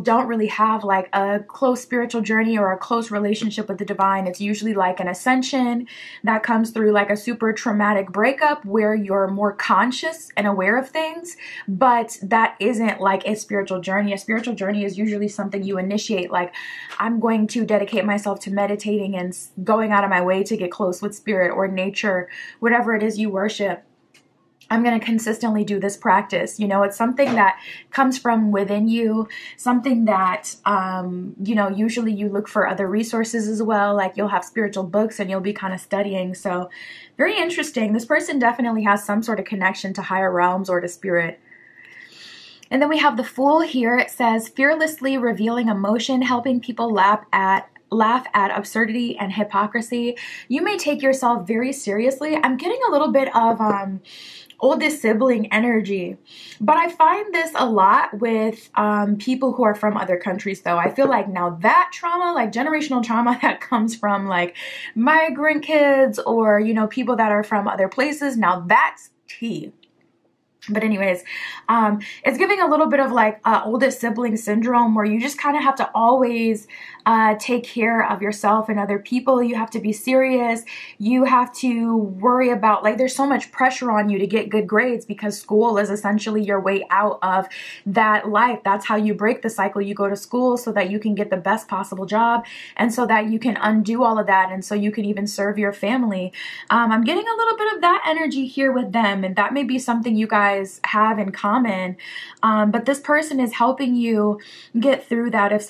don't really have like a close spiritual journey or a close relationship with the divine. It's usually like an ascension that comes through like a super traumatic breakup where you're more conscious and aware of things, but that isn't like a spiritual journey. A spiritual journey is usually something you initiate, like I'm going to dedicate myself to meditating and going out of my way to get close with spirit or nature, whatever it is you worship. I'm going to consistently do this practice. It's something that comes from within you, something that, usually you look for other resources as well. Like you'll have spiritual books and you'll be kind of studying. So very interesting. This person definitely has some sort of connection to higher realms or to spirit. And then we have the Fool here. It says fearlessly revealing emotion, helping people laugh at absurdity and hypocrisy. You may take yourself very seriously. I'm getting a little bit of oldest sibling energy, but I find this a lot with people who are from other countries though. I feel like now that trauma, like generational trauma that comes from like migrant kids or, people that are from other places, now that's tea. But anyways, it's giving a little bit of like oldest sibling syndrome where you just kind of have to always take care of yourself and other people. You have to be serious. You have to worry about, like, there's so much pressure on you to get good grades because school is essentially your way out of that life. That's how you break the cycle. You go to school so that you can get the best possible job and so that you can undo all of that and so you can even serve your family. I'm getting a little bit of that energy here with them, and that may be something you guys have in common. But this person is helping you get through that if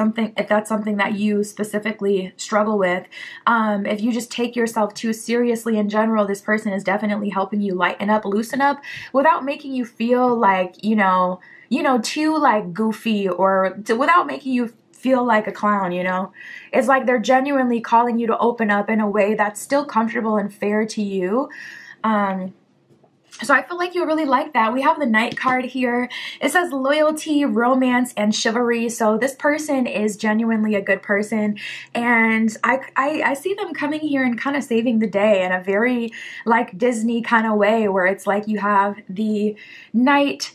that's something that you specifically struggle with. If you just take yourself too seriously in general, this person is definitely helping you lighten up, loosen up without making you feel like, too like goofy or without making you feel like a clown, It's like they're genuinely calling you to open up in a way that's still comfortable and fair to you. So I feel like you really like that. We have the Knight card here. It says loyalty, romance, and chivalry. So this person is genuinely a good person. And I see them coming here and kind of saving the day in a very like Disney kind of way where it's like you have the knight,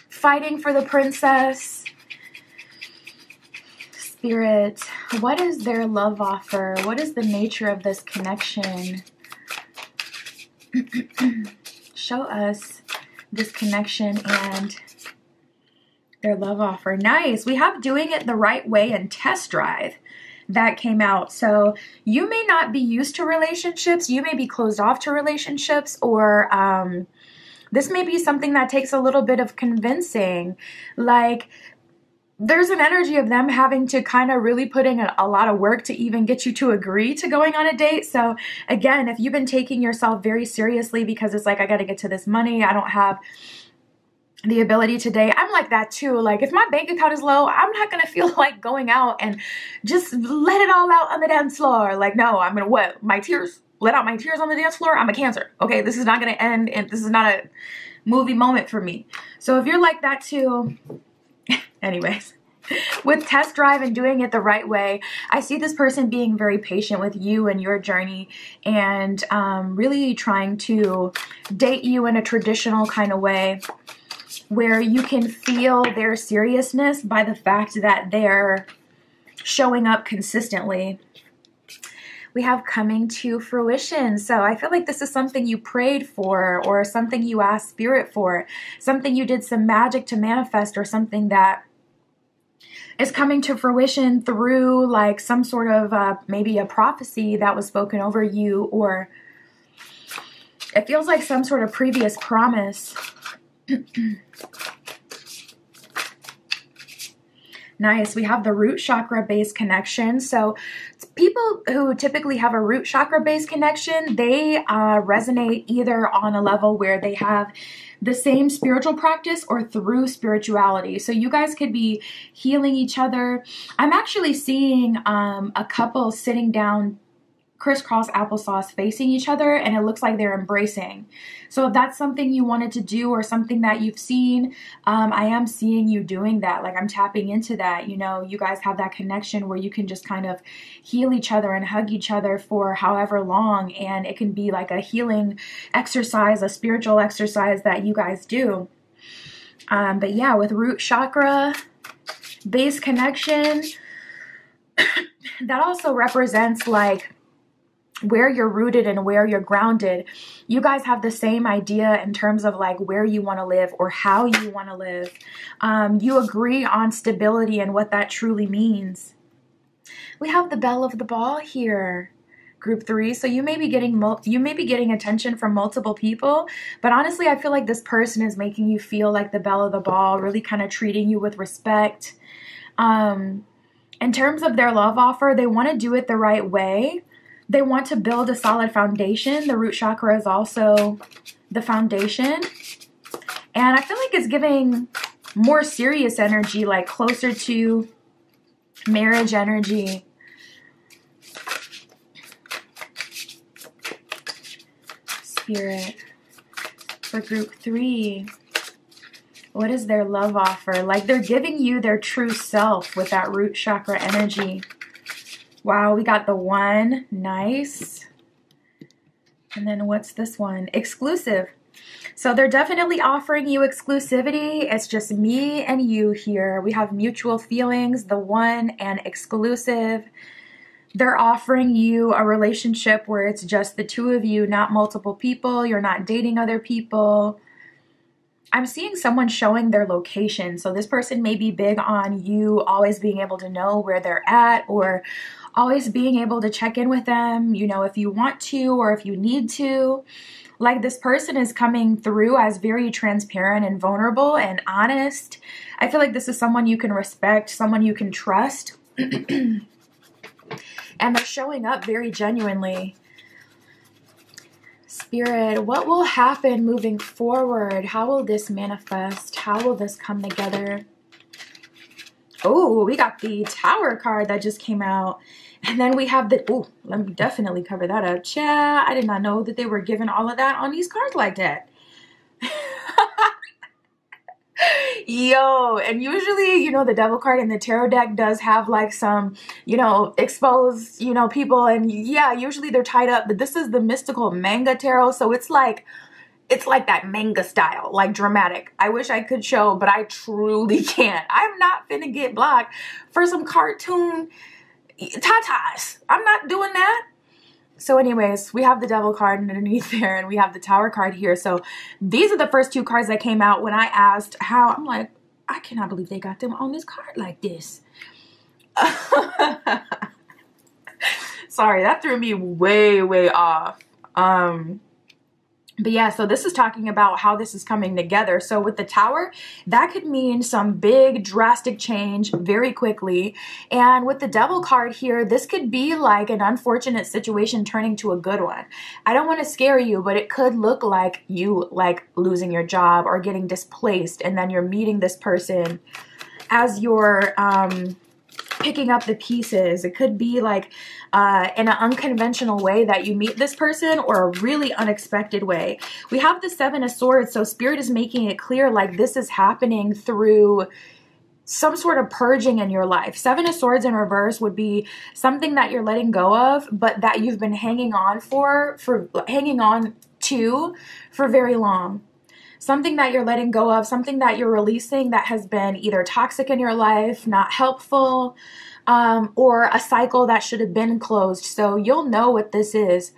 fighting for the princess. Spirit, what is their love offer? What is the nature of this connection? Show us this connection and their love offer. Nice. We have doing it the right way and test drive that came out. So you may not be used to relationships. You may be closed off to relationships, or this may be something that takes a little bit of convincing. Like, there's an energy of them having to kind of really put in a lot of work to even get you to agree to going on a date. So again, if you've been taking yourself very seriously because it's like, I got to get to this money, I don't have the ability to date. I'm like that too. Like if my bank account is low, I'm not going to feel like going out and just let it all out on the dance floor. Like, no, I'm going to what? My tears? Let out my tears on the dance floor? I'm a Cancer. Okay, this is not going to end, and this is not a movie moment for me. So if you're like that too, anyways, with test drive and doing it the right way, I see this person being very patient with you and your journey, and really trying to date you in a traditional kind of way, where you can feel their seriousness by the fact that they're showing up consistently. We have coming to fruition. So I feel like this is something you prayed for, or something you asked spirit for, something you did some magic to manifest, or something that is coming to fruition through like some sort of maybe a prophecy that was spoken over you, or it feels like some sort of previous promise. Nice. We have the root chakra based connection. So people who typically have a root chakra based connection, they resonate either on a level where they have the same spiritual practice or through spirituality. So you guys could be healing each other. I'm actually seeing a couple sitting down crisscross applesauce facing each other, and it looks like they're embracing. So if that's something you wanted to do, or something that you've seen, I am seeing you doing that. Like I'm tapping into that. You know, you guys have that connection where you can just kind of heal each other and hug each other for however long, and it can be like a healing exercise, a spiritual exercise that you guys do. But yeah, with root chakra base connection, that also represents like where you're rooted and where you're grounded. You guys have the same idea in terms of like where you want to live or how you want to live. You agree on stability and what that truly means. We have the belle of the ball here, group 3. So you may be getting attention from multiple people, but honestly, I feel like this person is making you feel like the belle of the ball, really kind of treating you with respect. In terms of their love offer, they want to do it the right way. They want to build a solid foundation. The root chakra is also the foundation. And I feel like it's giving more serious energy, like closer to marriage energy. Spirit, for group 3, what is their love offer? Like they're giving you their true self with that root chakra energy. Wow, we got the 1. Nice. And then what's this one? Exclusive. So they're definitely offering you exclusivity. It's just me and you here. We have mutual feelings, the 1, and exclusive. They're offering you a relationship where it's just the 2 of you, not multiple people. You're not dating other people. I'm seeing someone showing their location. So this person may be big on you always being able to know where they're at, or always being able to check in with them, you know, if you want to or if you need to. Like this person is coming through as very transparent and vulnerable and honest. I feel like this is someone you can respect, someone you can trust. And they're showing up very genuinely. Spirit, what will happen moving forward? How will this manifest? How will this come together? Oh, we got the Tower card that just came out. And then we have the, oh, let me definitely cover that up. Chat, I did not know that they were giving all of that on these cards like that. Yo, and usually, you know, the devil card in the tarot deck does have like some, you know, exposed, you know, people. And yeah, usually they're tied up. But this is the mystical manga tarot. So it's like that manga style, like dramatic. I wish I could show, but I truly can't. I'm not finna get blocked for some cartoon tatas. I'm not doing that. So anyways, we have the devil card underneath there, and we have the Tower card here. So these are the first 2 cards that came out when I asked how. I'm like, I cannot believe they got them on this card like this. Sorry, that threw me way, way off. But yeah, so this is talking about how this is coming together. So with the Tower, that could mean some big drastic change very quickly. And with the Devil card here, this could be like an unfortunate situation turning to a good one. I don't want to scare you, but it could look like you like losing your job or getting displaced, and then you're meeting this person as you're picking up the pieces. It could be like in an unconventional way that you meet this person, or a really unexpected way. We have the Seven of Swords, so Spirit is making it clear like this is happening through some sort of purging in your life. Seven of Swords in reverse would be something that you're letting go of, but that you've been hanging on to for very long. Something that you're letting go of, something that you're releasing that has been either toxic in your life, not helpful, or a cycle that should have been closed. So you'll know what this is.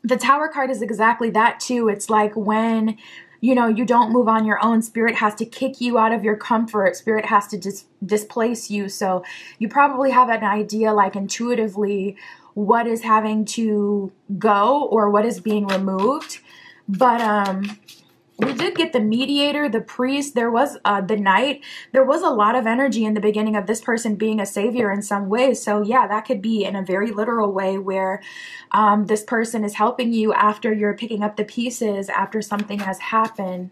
The Tower card is exactly that too. It's like when, you know, you don't move on your own, Spirit has to kick you out of your comfort. Spirit has to displace you. So you probably have an idea, like intuitively, what is having to go or what is being removed. But we did get the Mediator, the Priest. There was the Knight. There was a lot of energy in the beginning of this person being a savior in some ways. So yeah, that could be in a very literal way where this person is helping you after you're picking up the pieces, after something has happened.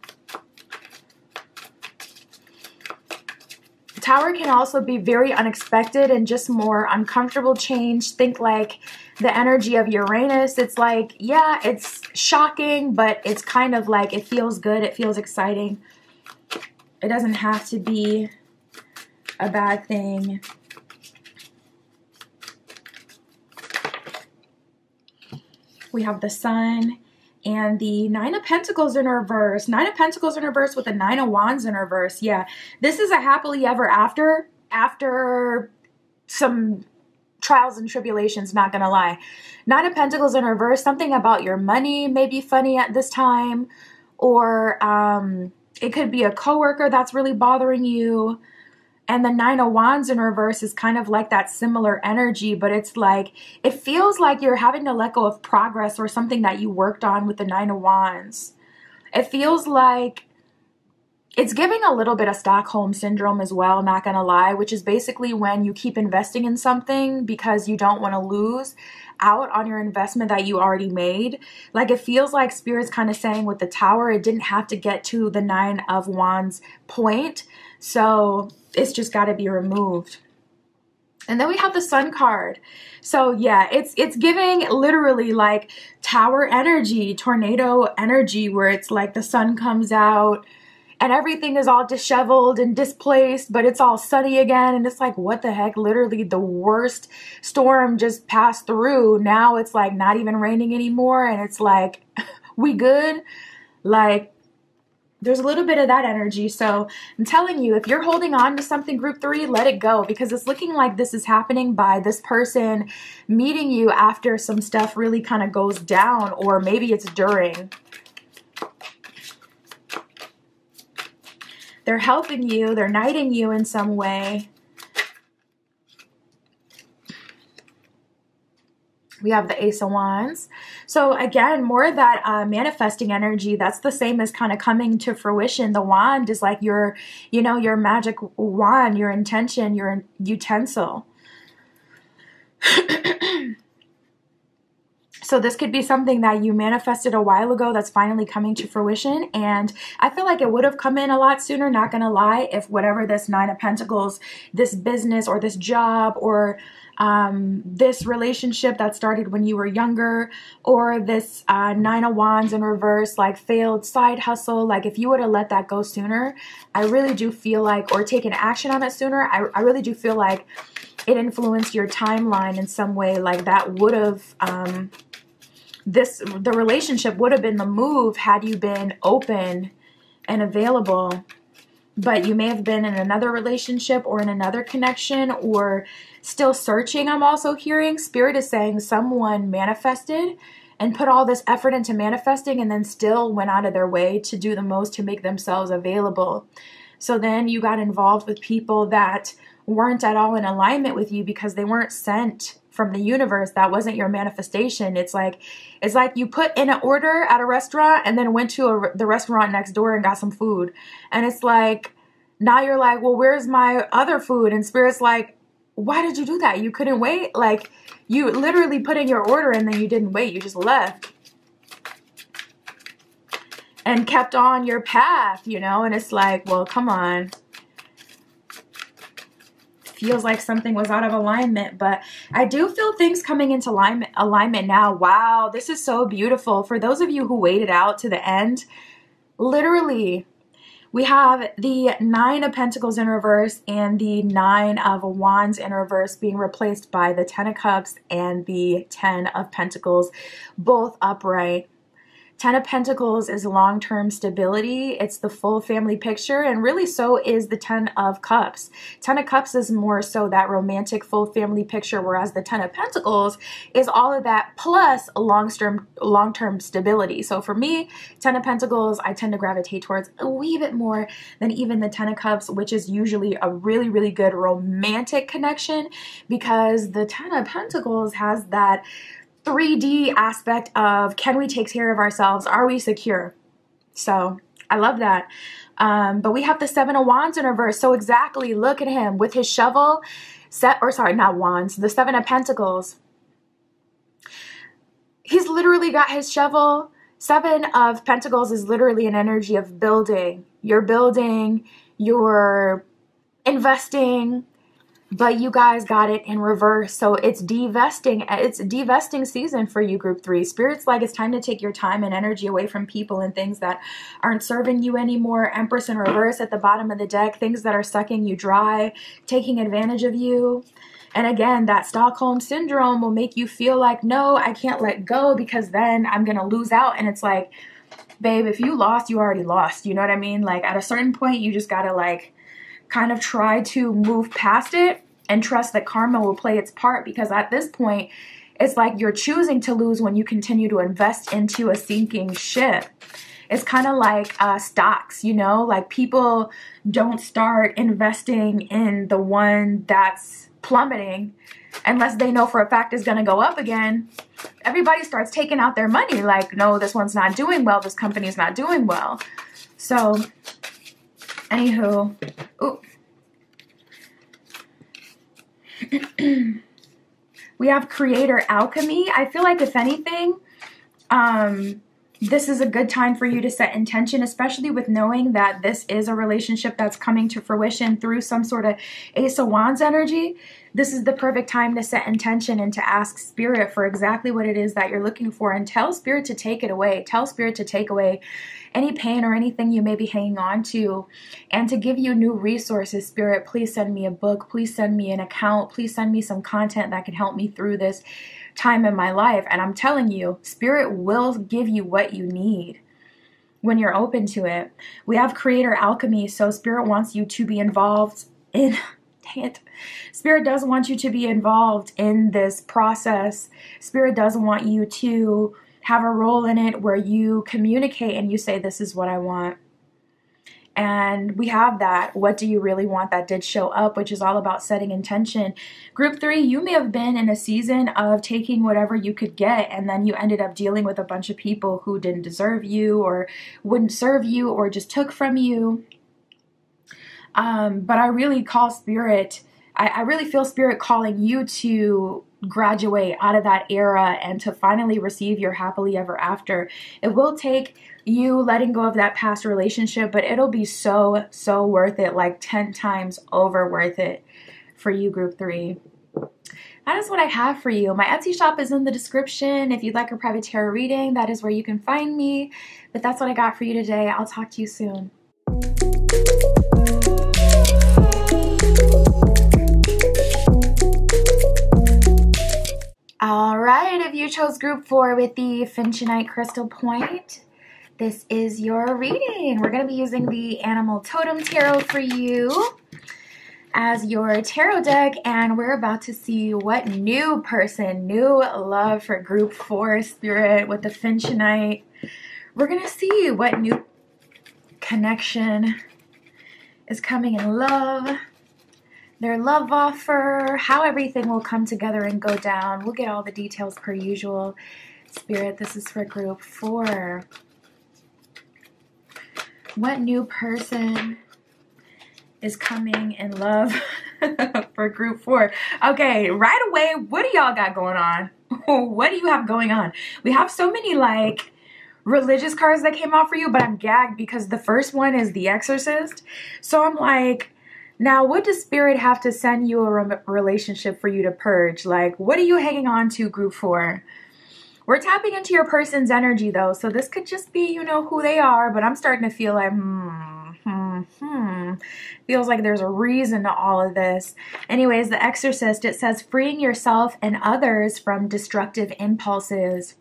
Tower can also be very unexpected and just more uncomfortable change. Think like the energy of Uranus. It's like, yeah, it's shocking, but it's kind of like it feels good. It feels exciting. It doesn't have to be a bad thing. We have the Sun and the Nine of Pentacles in reverse. Nine of Pentacles in reverse with the Nine of Wands in reverse. Yeah, this is a happily ever after some trials and tribulations, not gonna lie. Nine of Pentacles in reverse, something about your money may be funny at this time, or it could be a coworker that's really bothering you. And the Nine of Wands in reverse is kind of like that similar energy, but it's like, it feels like you're having to let go of progress or something that you worked on with the Nine of Wands. It feels like it's giving a little bit of Stockholm Syndrome as well, not gonna lie, which is basically when you keep investing in something because you don't want to lose out on your investment that you already made. Like it feels like Spirit's kind of saying with the Tower, it didn't have to get to the Nine of Wands point. So it's just got to be removed. And then we have the Sun card. So yeah, it's giving literally like Tower energy, tornado energy, where it's like the sun comes out and everything is all disheveled and displaced, but it's all sunny again. And it's like, what the heck? Literally the worst storm just passed through. Now it's like not even raining anymore. And it's like, we good? Like, there's a little bit of that energy. So I'm telling you, if you're holding on to something, group 3, let it go, because it's looking like this is happening by this person meeting you after some stuff really kind of goes down, or maybe it's during. They're helping you. They're knighting you in some way. We have the Ace of Wands. So again, more of that manifesting energy. That's the same as kind of coming to fruition. The wand is like your, you know, your magic wand, your intention, your utensil. So this could be something that you manifested a while ago that's finally coming to fruition. And I feel like it would have come in a lot sooner, not going to lie, if whatever this Nine of Pentacles, this business or this job or this relationship that started when you were younger, or this Nine of Wands in reverse, like failed side hustle, like if you would have let that go sooner, I really do feel like, or taken action on it sooner, I really do feel like it influenced your timeline in some way. Like that would have, the relationship would have been the move had you been open and available. But you may have been in another relationship or in another connection, or still searching. I'm also hearing Spirit is saying someone manifested and put all this effort into manifesting and then still went out of their way to do the most to make themselves available. So then you got involved with people that weren't at all in alignment with you because they weren't sent from the universe that wasn't your manifestation. It's like you put in an order at a restaurant and then went to the restaurant next door and got some food. And it's like, now you're like, well, where's my other food? And Spirit's like, why did you do that? You couldn't wait? Like, you literally put in your order and then you didn't wait. You just left and kept on your path, you know? And it's like, well, come on. Feels like something was out of alignment, but I do feel things coming into alignment now. Wow, this is so beautiful. For those of you who waited out to the end, literally, we have the 9 of Pentacles in reverse and the 9 of Wands in reverse being replaced by the 10 of Cups and the 10 of Pentacles, both upright. 10 of Pentacles is long-term stability. It's the full family picture, and really so is the 10 of Cups. 10 of Cups is more so that romantic full family picture, whereas the 10 of Pentacles is all of that plus long-term stability. So for me, 10 of Pentacles, I tend to gravitate towards a wee bit more than even the 10 of Cups, which is usually a really, really good romantic connection, because the 10 of Pentacles has that 3D aspect of, can we take care of ourselves? Are we secure? So I love that. But we have the 7 of Wands in reverse. So exactly, look at him with his shovel, not wands, the 7 of Pentacles. He's literally got his shovel. 7 of Pentacles is literally an energy of building. You're building, you're investing, but you guys got it in reverse. So it's divesting. It's divesting season for you, group 3. Spirit's like, it's time to take your time and energy away from people and things that aren't serving you anymore. Empress in reverse at the bottom of the deck. Things that are sucking you dry, taking advantage of you. And again, that Stockholm syndrome will make you feel like, no, I can't let go because then I'm going to lose out. And it's like, babe, if you lost, you already lost. You know what I mean? Like, at a certain point, you just got to like kind of try to move past it and trust that karma will play its part, because at this point, it's like you're choosing to lose when you continue to invest into a sinking ship. It's kind of like stocks, you know, like people don't start investing in the one that's plummeting unless they know for a fact it's going to go up again. Everybody starts taking out their money like, no, this one's not doing well. This company's not doing well. So anywho, ooh. We have creator alchemy. I feel like if anything, this is a good time for you to set intention, especially with knowing that this is a relationship that's coming to fruition through some sort of Ace of Wands energy. This is the perfect time to set intention and to ask Spirit for exactly what it is that you're looking for, and tell Spirit to take it away. Tell Spirit to take away any pain or anything you may be hanging on to, and to give you new resources. Spirit, please send me a book. Please send me an account. Please send me some content that can help me through this time in my life. And I'm telling you, Spirit will give you what you need when you're open to it. We have creator alchemy. So Spirit wants you to be involved in, dang it. Spirit does want you to be involved in this process. Spirit does want you to have a role in it where you communicate and you say, this is what I want. And we have that. What do you really want? That did show up, which is all about setting intention. Group 3, you may have been in a season of taking whatever you could get, and then you ended up dealing with a bunch of people who didn't deserve you or wouldn't serve you or just took from you. But I really call Spirit, I really feel Spirit calling you to graduate out of that era and to finally receive your happily ever after. It will take you letting go of that past relationship, but it'll be so, so worth it, like 10 times over worth it for you, group 3. That is what I have for you. My Etsy shop is in the description. If you'd like a private tarot reading, that is where you can find me. But that's what I got for you today. I'll talk to you soon. All right, if you chose group 4 with the Finchonite Crystal Point, this is your reading. We're going to be using the Animal Totem Tarot for you as your tarot deck, and we're about to see what new person, new love for group 4 Spirit with the Finchonite. We're going to see what new connection is coming in love their love offer, how everything will come together and go down. We'll get all the details per usual. Spirit, this is for group 4. What new person is coming in love for group 4? Okay, right away, what do y'all got going on? What do you have going on? We have so many like religious cards that came out for you, but I'm gagged because the first one is the Exorcist. So I'm like, now what does Spirit have to send you a relationship for you to purge? Like, what are you hanging on to, group 4? We're tapping into your person's energy though, so this could just be, you know, who they are, but I'm starting to feel like, feels like there's a reason to all of this. Anyways, the Exorcist, it says freeing yourself and others from destructive impulses.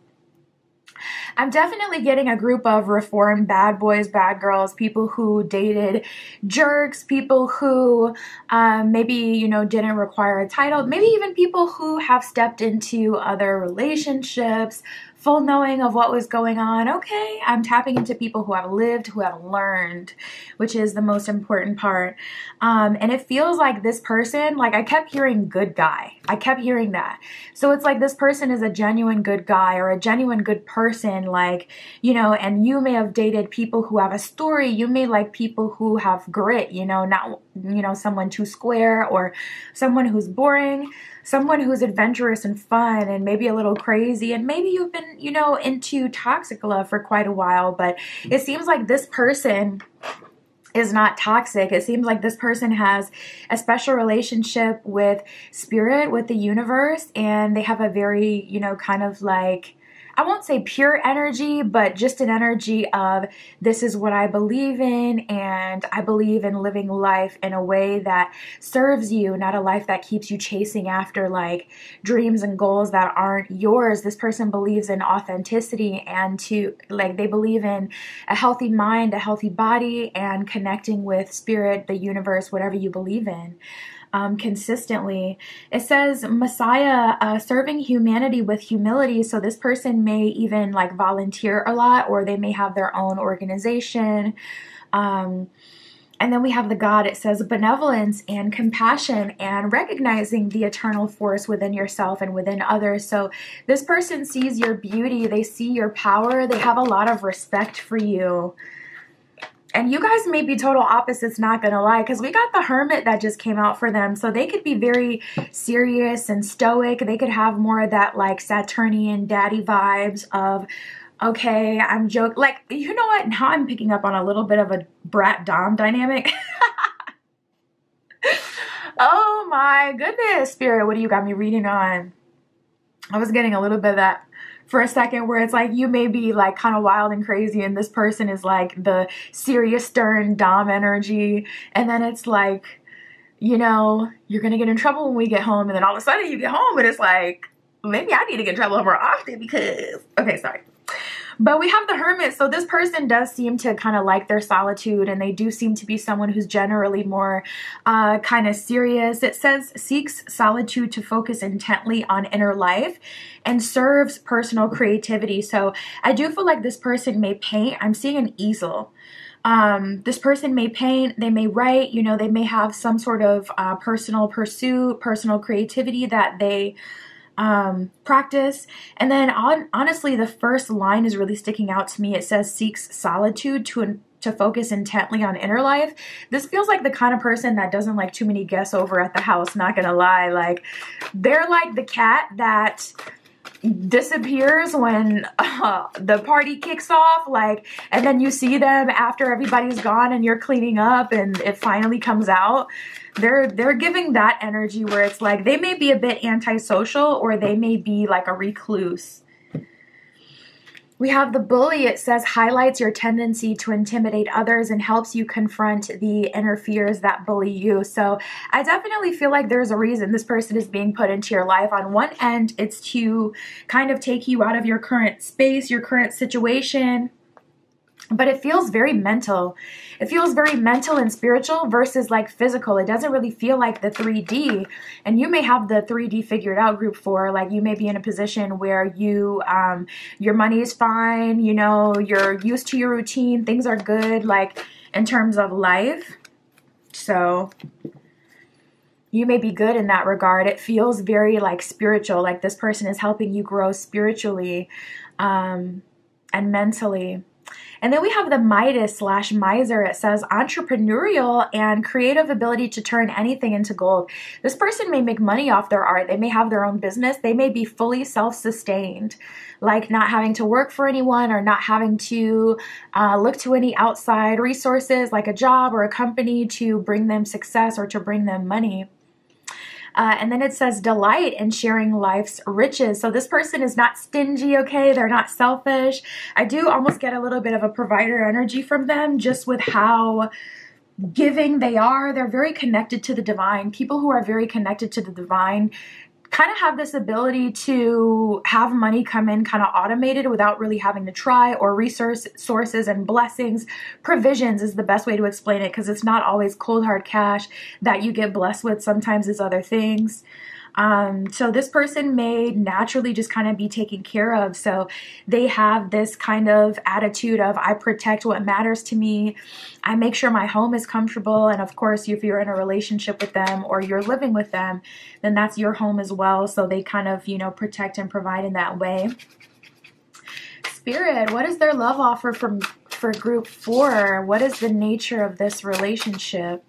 I'm definitely getting a group of reformed bad boys, bad girls, people who dated jerks, people who maybe, you know, didn't require a title, maybe even people who have stepped into other relationships, full knowing of what was going on. Okay, I'm tapping into people who have lived, who have learned, which is the most important part. And it feels like this person, like I kept hearing good guy. I kept hearing that. So it's like this person is a genuine good guy or a genuine good person, like, you know, and you may have dated people who have a story. You may like people who have grit, you know, not, you know, someone too square or someone who's boring. Someone who's adventurous and fun and maybe a little crazy, and maybe you've been, you know, into toxic love for quite a while, but it seems like this person is not toxic. It seems like this person has a special relationship with Spirit, with the universe, and they have a very, you know, kind of like, I won't say pure energy, but just an energy of this is what I believe in, and I believe in living life in a way that serves you, not a life that keeps you chasing after like dreams and goals that aren't yours. This person believes in authenticity and to like they believe in a healthy mind, a healthy body, and connecting with Spirit, the universe, whatever you believe in. Consistently. It says Messiah serving humanity with humility. So this person may even like volunteer a lot, or they may have their own organization. And then we have the God. It says benevolence and compassion and recognizing the eternal force within yourself and within others. So this person sees your beauty. They see your power. They have a lot of respect for you. And you guys may be total opposites, not gonna lie, because we got the Hermit that just came out for them. So they could be very serious and stoic. They could have more of that like Saturnian daddy vibes of, okay, I'm joking. Like, you know what? Now I'm picking up on a little bit of a brat dom dynamic. Oh my goodness, Spirit, what do you got me reading on? I was getting a little bit of that for a second where it's like you may be like kind of wild and crazy and this person is like the serious stern dom energy, and then it's like, you know, you're gonna get in trouble when we get home, and then all of a sudden you get home and it's like, maybe I need to get in trouble more often because, okay, sorry. But we have the Hermit, so this person does seem to kind of like their solitude, and they do seem to be someone who's generally more kind of serious. It says seeks solitude to focus intently on inner life and serves personal creativity. So I do feel like this person may paint. I'm seeing an easel. This person may paint, they may write, you know, they may have some sort of personal pursuit, personal creativity that they practice. And then honestly, the first line is really sticking out to me. It says seeks solitude to focus intently on inner life. This feels like the kind of person that doesn't like too many guests over at the house, not gonna lie. Like, they're like the cat that disappears when the party kicks off, like, and then you see them after everybody's gone and you're cleaning up and it finally comes out. They're giving that energy where it's like they may be a bit antisocial, or they may be like a recluse. We have the Bully. It says highlights your tendency to intimidate others and helps you confront the inner fears that bully you. So I definitely feel like there's a reason this person is being put into your life. On one end, it's to kind of take you out of your current space, your current situation. But it feels very mental. It feels very mental and spiritual versus like physical. It doesn't really feel like the 3D. And you may have the 3D figured out, group 4. Like, you may be in a position where you, your money is fine. You know, you're used to your routine. Things are good, like in terms of life. So you may be good in that regard. It feels very like spiritual, like this person is helping you grow spiritually and mentally. And then we have the Midas / miser. It says entrepreneurial and creative ability to turn anything into gold. This person may make money off their art. They may have their own business. They may be fully self-sustained, like not having to work for anyone or not having to look to any outside resources like a job or a company to bring them success or to bring them money. And then it says delight in sharing life's riches. So this person is not stingy, okay? They're not selfish. I do almost get a little bit of a provider energy from them just with how giving they are. They're very connected to the divine. People who are very connected to the divine kind of have this ability to have money come in kind of automated without really having to try, or resources and blessings. Provisions is the best way to explain it, because it's not always cold hard cash that you get blessed with. Sometimes it's other things. So this person may naturally just kind of be taken care of. So they have this kind of attitude of, I protect what matters to me. I make sure my home is comfortable. And of course, if you're in a relationship with them or you're living with them, then that's your home as well. So they kind of, you know, protect and provide in that way. Spirit, what is their love offer for group 4? What is the nature of this relationship?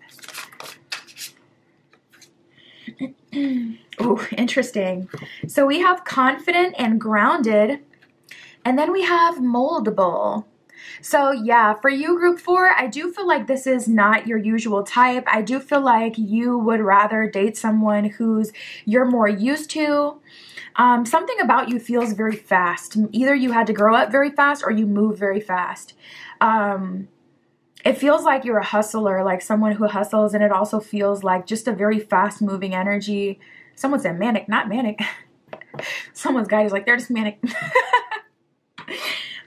Oh, interesting. So we have confident and grounded, and then we have moldable. So yeah, for you, group 4, I do feel like this is not your usual type. I do feel like you would rather date someone who's you're more used to. Something about you feels very fast. Either you had to grow up very fast or you move very fast. It feels like you're a hustler, like someone who hustles, and it also feels like just a very fast moving energy. Someone said manic, not manic. Someone's guide is like, they're just manic.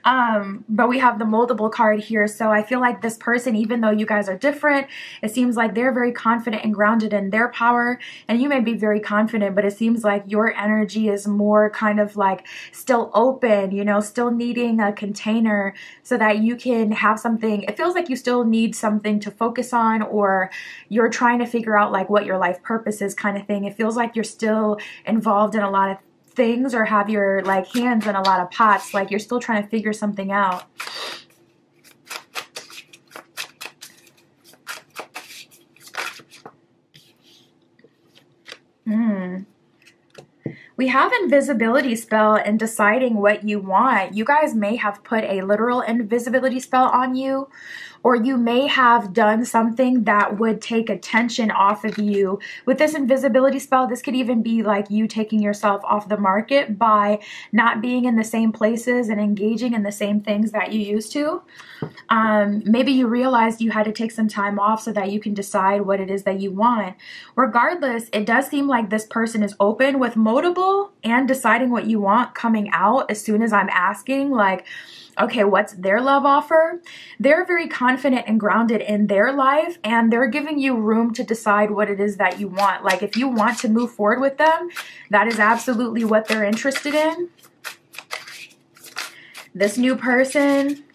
But we have the moldable card here. So I feel like this person, even though you guys are different, it seems like they're very confident and grounded in their power. And you may be very confident, but it seems like your energy is more kind of like still open, you know, still needing a container so that you can have something. It feels like you still need something to focus on, or you're trying to figure out like what your life purpose is kind of thing. It feels like you're still involved in a lot of things, or have your like hands in a lot of pots, like you're still trying to figure something out. We have invisibility spell and deciding what you want. You guys may have put a literal invisibility spell on you, or you may have done something that would take attention off of you. With this invisibility spell, this could even be like you taking yourself off the market by not being in the same places and engaging in the same things that you used to. Maybe you realized you had to take some time off so that you can decide what it is that you want. Regardless, it does seem like this person is open with moldable and deciding what you want coming out as soon as I'm asking, like, okay, what's their love offer? They're very confident and grounded in their life, and they're giving you room to decide what it is that you want. Like if you want to move forward with them, that is absolutely what they're interested in. This new person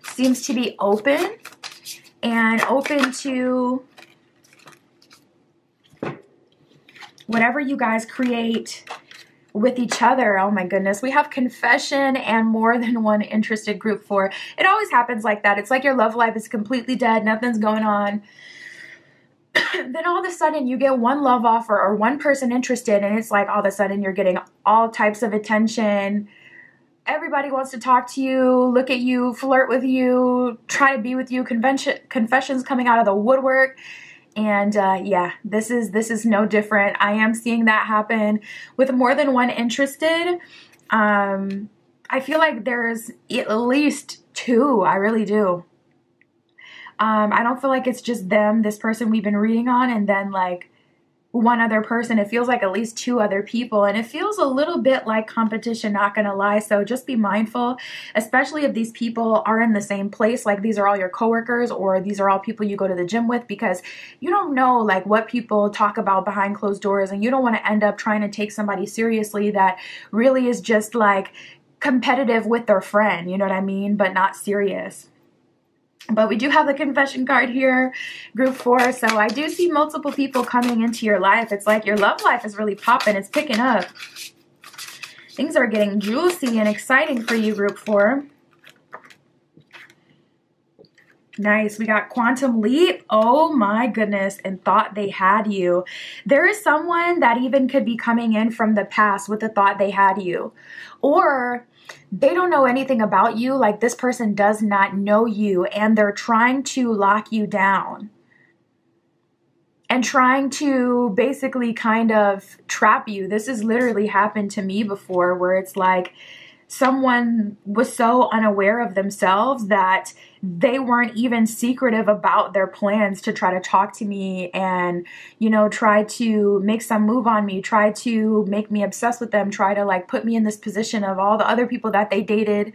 seems to be open and open to whatever you guys create with each other. Oh my goodness. We have confession and more than one interested group 4. It always happens like that. It's like your love life is completely dead. Nothing's going on. Then all of a sudden you get one love offer or one person interested, and it's like all of a sudden you're getting all types of attention. Everybody wants to talk to you, look at you, flirt with you, try to be with you. Confessions coming out of the woodwork. And yeah, this is no different. I am seeing that happen with more than one interested. I feel like there's at least 2. I really do. I don't feel like it's just them, this person we've been reading on, and then like one other person. It feels like at least 2 other people, and it feels a little bit like competition, not gonna lie. So just be mindful, especially if these people are in the same place, like these are all your coworkers or these are all people you go to the gym with, because you don't know like what people talk about behind closed doors, and you don't want to end up trying to take somebody seriously that really is just like competitive with their friend, you know what I mean, but not serious. But we do have the confession card here, group 4. So I do see multiple people coming into your life. It's like your love life is really popping. It's picking up. Things are getting juicy and exciting for you, group 4. Nice. We got quantum leap. Oh my goodness. And thought they had you. There is someone that even could be coming in from the past with the thought they had you. Or they don't know anything about you. Like this person does not know you and they're trying to lock you down. And trying to basically kind of trap you. This has literally happened to me before where it's like someone was so unaware of themselves that they weren't even secretive about their plans to try to talk to me and, you know, try to make some move on me, try to make me obsessed with them, try to like put me in this position of all the other people that they dated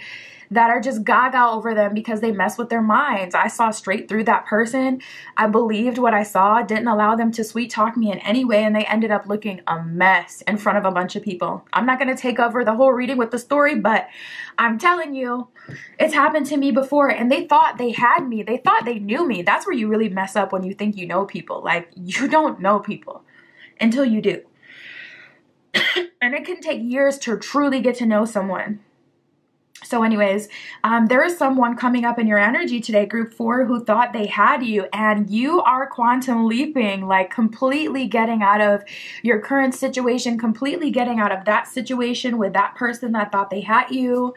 that are just gaga over them because they mess with their minds. I saw straight through that person. I believed what I saw, didn't allow them to sweet talk me in any way, and they ended up looking a mess in front of a bunch of people. I'm not going to take over the whole reading with the story, but I'm telling you, it's happened to me before, and they thought they had me. They thought they knew me. That's where you really mess up when you think you know people. Like, you don't know people until you do. And it can take years to truly get to know someone. So anyways, there is someone coming up in your energy today, group 4, who thought they had you, and you are quantum leaping, like completely getting out of your current situation, completely getting out of that situation with that person that thought they had you,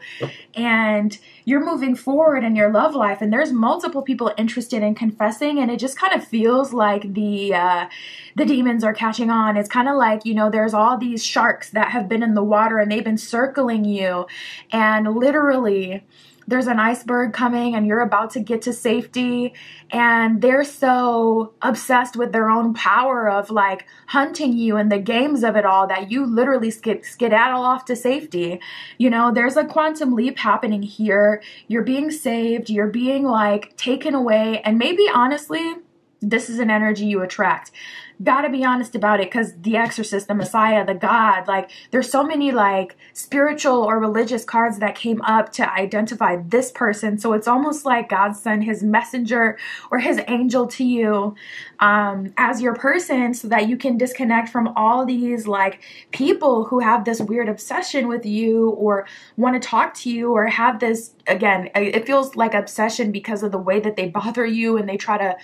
and you're moving forward in your love life, and there's multiple people interested in confessing, and it just kind of feels like the demons are catching on. It's kind of like, you know, there's all these sharks that have been in the water and they've been circling you, and literally there's an iceberg coming and you're about to get to safety, and they're so obsessed with their own power of like hunting you and the games of it all that you literally skedaddle off to safety. You know, there's a quantum leap happening here. You're being saved, you're being like taken away, and maybe honestly, this is an energy you attract. Gotta be honest about it, because the Exorcist, the Messiah, the God, like there's so many like spiritual or religious cards that came up to identify this person. So it's almost like God sent his messenger or his angel to you as your person so that you can disconnect from all these like people who have this weird obsession with you or want to talk to you or have this, again, it feels like obsession because of the way that they bother you and they try to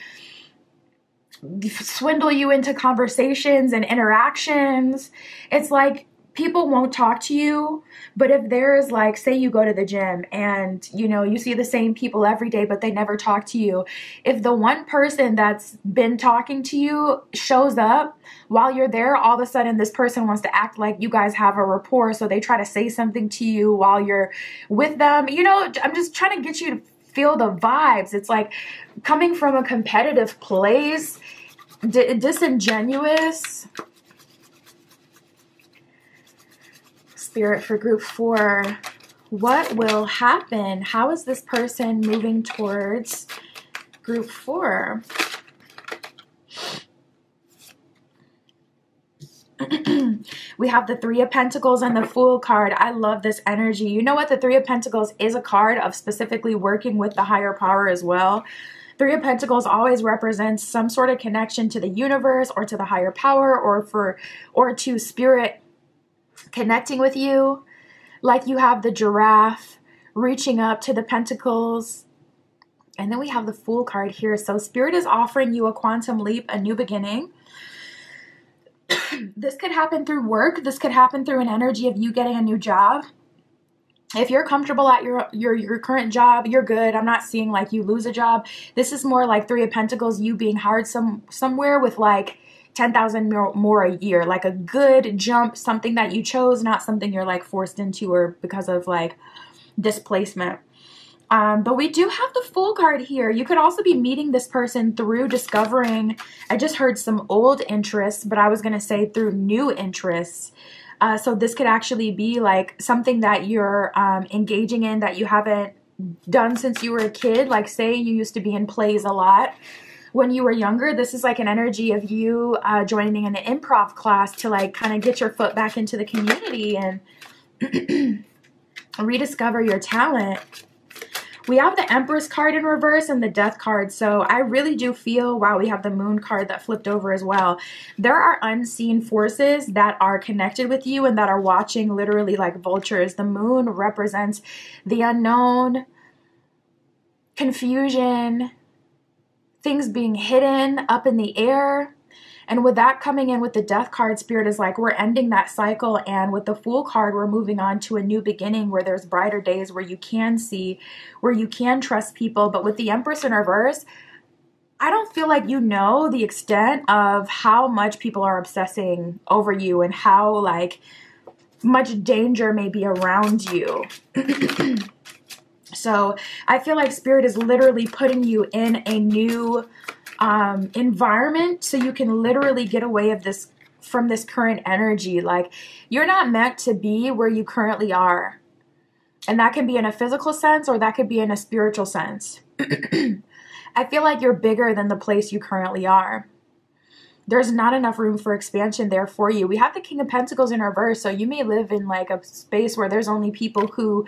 swindle you into conversations and interactions. It's like people won't talk to you, but if there's like, say you go to the gym and, you know, you see the same people every day, but they never talk to you. If the one person that's been talking to you shows up while you're there, all of a sudden this person wants to act like you guys have a rapport. So they try to say something to you while you're with them. You know, I'm just trying to get you to feel the vibes. It's like coming from a competitive place, disingenuous. Spirit for group 4, what will happen? How is this person moving towards group 4? We have the 3 of Pentacles and the Fool card. I love this energy. You know what? The 3 of Pentacles is a card of specifically working with the higher power as well. 3 of Pentacles always represents some sort of connection to the universe or to the higher power or to spirit connecting with you. Like you have the giraffe reaching up to the pentacles. And then we have the Fool card here. So spirit is offering you a quantum leap, a new beginning. This could happen through work. This could happen through an energy of you getting a new job. If you're comfortable at your current job, you're good. I'm not seeing like you lose a job. This is more like 3 of Pentacles, you being hired somewhere with like 10,000 more a year, like a good jump, something that you chose, not something you're like forced into or because of like displacement. But we do have the Fool card here. You could also be meeting this person through discovering, I just heard some old interests, but I was going to say through new interests. So this could actually be like something that you're engaging in that you haven't done since you were a kid. Like say you used to be in plays a lot when you were younger. This is like an energy of you joining an improv class to like kind of get your foot back into the community and rediscover your talent. We have the Empress card in reverse and the Death card. So I really do feel, wow, we have the Moon card that flipped over as well. There are unseen forces that are connected with you and that are watching literally like vultures. The Moon represents the unknown, confusion, things being hidden up in the air. And with that coming in with the Death card, Spirit is like, we're ending that cycle. And with the Fool card, we're moving on to a new beginning where there's brighter days, where you can see, where you can trust people. But with the Empress in reverse, I don't feel like you know the extent of how much people are obsessing over you and how like much danger may be around you. So I feel like Spirit is literally putting you in a new environment so you can literally get away from this current energy. Like, you're not meant to be where you currently are. And that can be in a physical sense or that could be in a spiritual sense. I feel like you're bigger than the place you currently are. There's not enough room for expansion there for you. We have the King of Pentacles in reverse, so you may live in like a space where there's only people who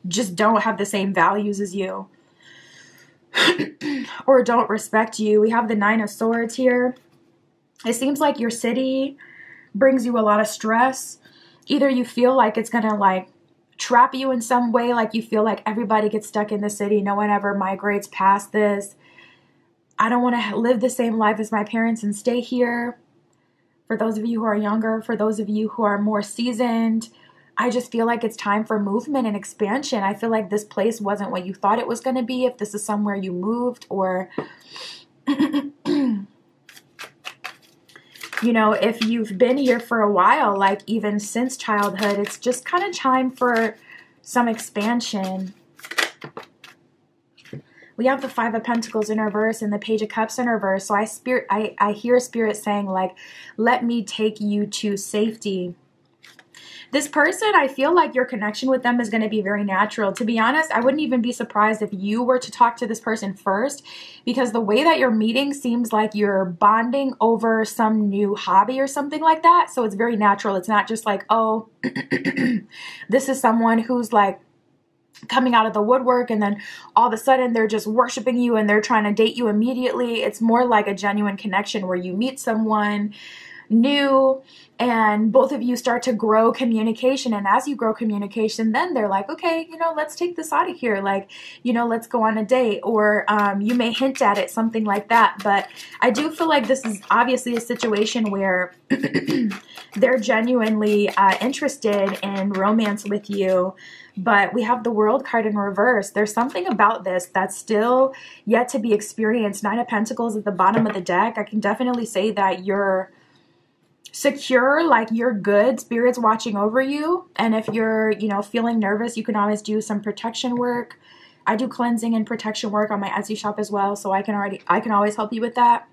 just don't have the same values as you. Or don't respect you. We have the Nine of Swords here. It seems like your city brings you a lot of stress. Either you feel like it's going to like trap you in some way, like you feel like everybody gets stuck in the city. No one ever migrates past this. I don't want to live the same life as my parents and stay here. For those of you who are younger, for those of you who are more seasoned, I just feel like it's time for movement and expansion. I feel like this place wasn't what you thought it was going to be. If this is somewhere you moved, or, you know, if you've been here for a while, like even since childhood, it's just kind of time for some expansion. We have the Five of Pentacles in reverse and the Page of Cups in reverse. So I hear Spirit saying like, let me take you to safety. This person, I feel like your connection with them is going to be very natural. To be honest, I wouldn't even be surprised if you were to talk to this person first, because the way that you're meeting seems like you're bonding over some new hobby or something like that. So it's very natural. It's not just like, oh, this is someone who's like coming out of the woodwork and then all of a sudden they're just worshiping you and they're trying to date you immediately. It's more like a genuine connection where you meet someone new and both of you start to grow communication. And as you grow communication, then they're like, okay, you know, let's take this out of here. Like, you know, let's go on a date, or you may hint at it, something like that. But I do feel like this is obviously a situation where they're genuinely interested in romance with you. But we have the World card in reverse. There's something about this that's still yet to be experienced. Nine of Pentacles at the bottom of the deck. I can definitely say that you're secure, like you're good. Spirit's watching over you. And if you're, you know, feeling nervous, you can always do some protection work. I do cleansing and protection work on my Etsy shop as well. So I can always help you with that.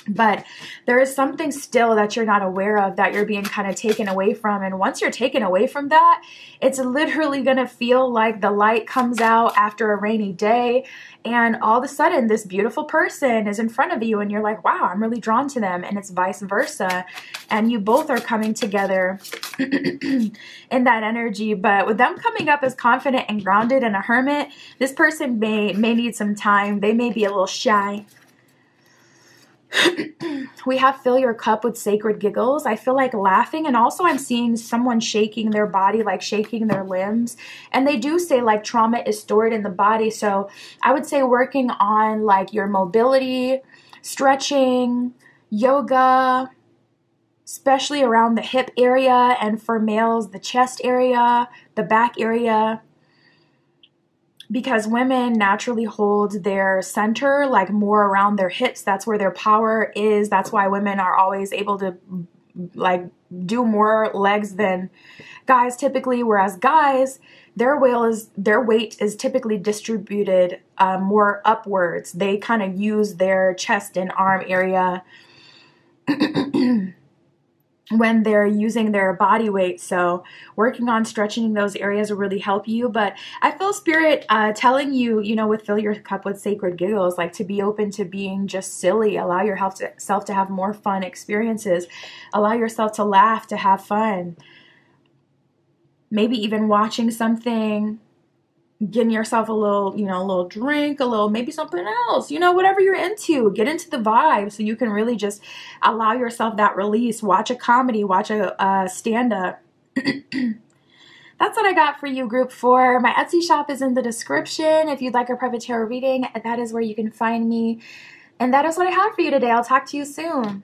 But there is something still that you're not aware of, that you're being kind of taken away from. And once you're taken away from that, it's literally going to feel like the light comes out after a rainy day. And all of a sudden, this beautiful person is in front of you and you're like, wow, I'm really drawn to them. And it's vice versa. And you both are coming together in that energy. But with them coming up as confident and grounded and a hermit, this person may need some time. They may be a little shy. We have Fill Your Cup with Sacred Giggles. I feel like laughing, and also I'm seeing someone shaking their body, like shaking their limbs. And they do say like trauma is stored in the body. So I would say working on like your mobility, stretching, yoga, especially around the hip area, and for males, the chest area, the back area. Because women naturally hold their center like more around their hips. That's where their power is. That's why women are always able to like do more legs than guys typically. Whereas guys, their weight is typically distributed more upwards. They kind of use their chest and arm area when they're using their body weight. So working on stretching those areas will really help you. But I feel Spirit telling you, you know, with Fill Your Cup with Sacred Giggles, like to be open to being just silly. Allow yourself to have more fun experiences. Allow yourself to laugh, to have fun. Maybe even watching something getting yourself a little, you know, a little drink, a little, maybe something else, you know, whatever you're into. Get into the vibe so you can really just allow yourself that release. Watch a comedy, watch a stand-up. That's what I got for you, group 4. My Etsy shop is in the description. If you'd like a private tarot reading, that is where you can find me. And that is what I have for you today. I'll talk to you soon.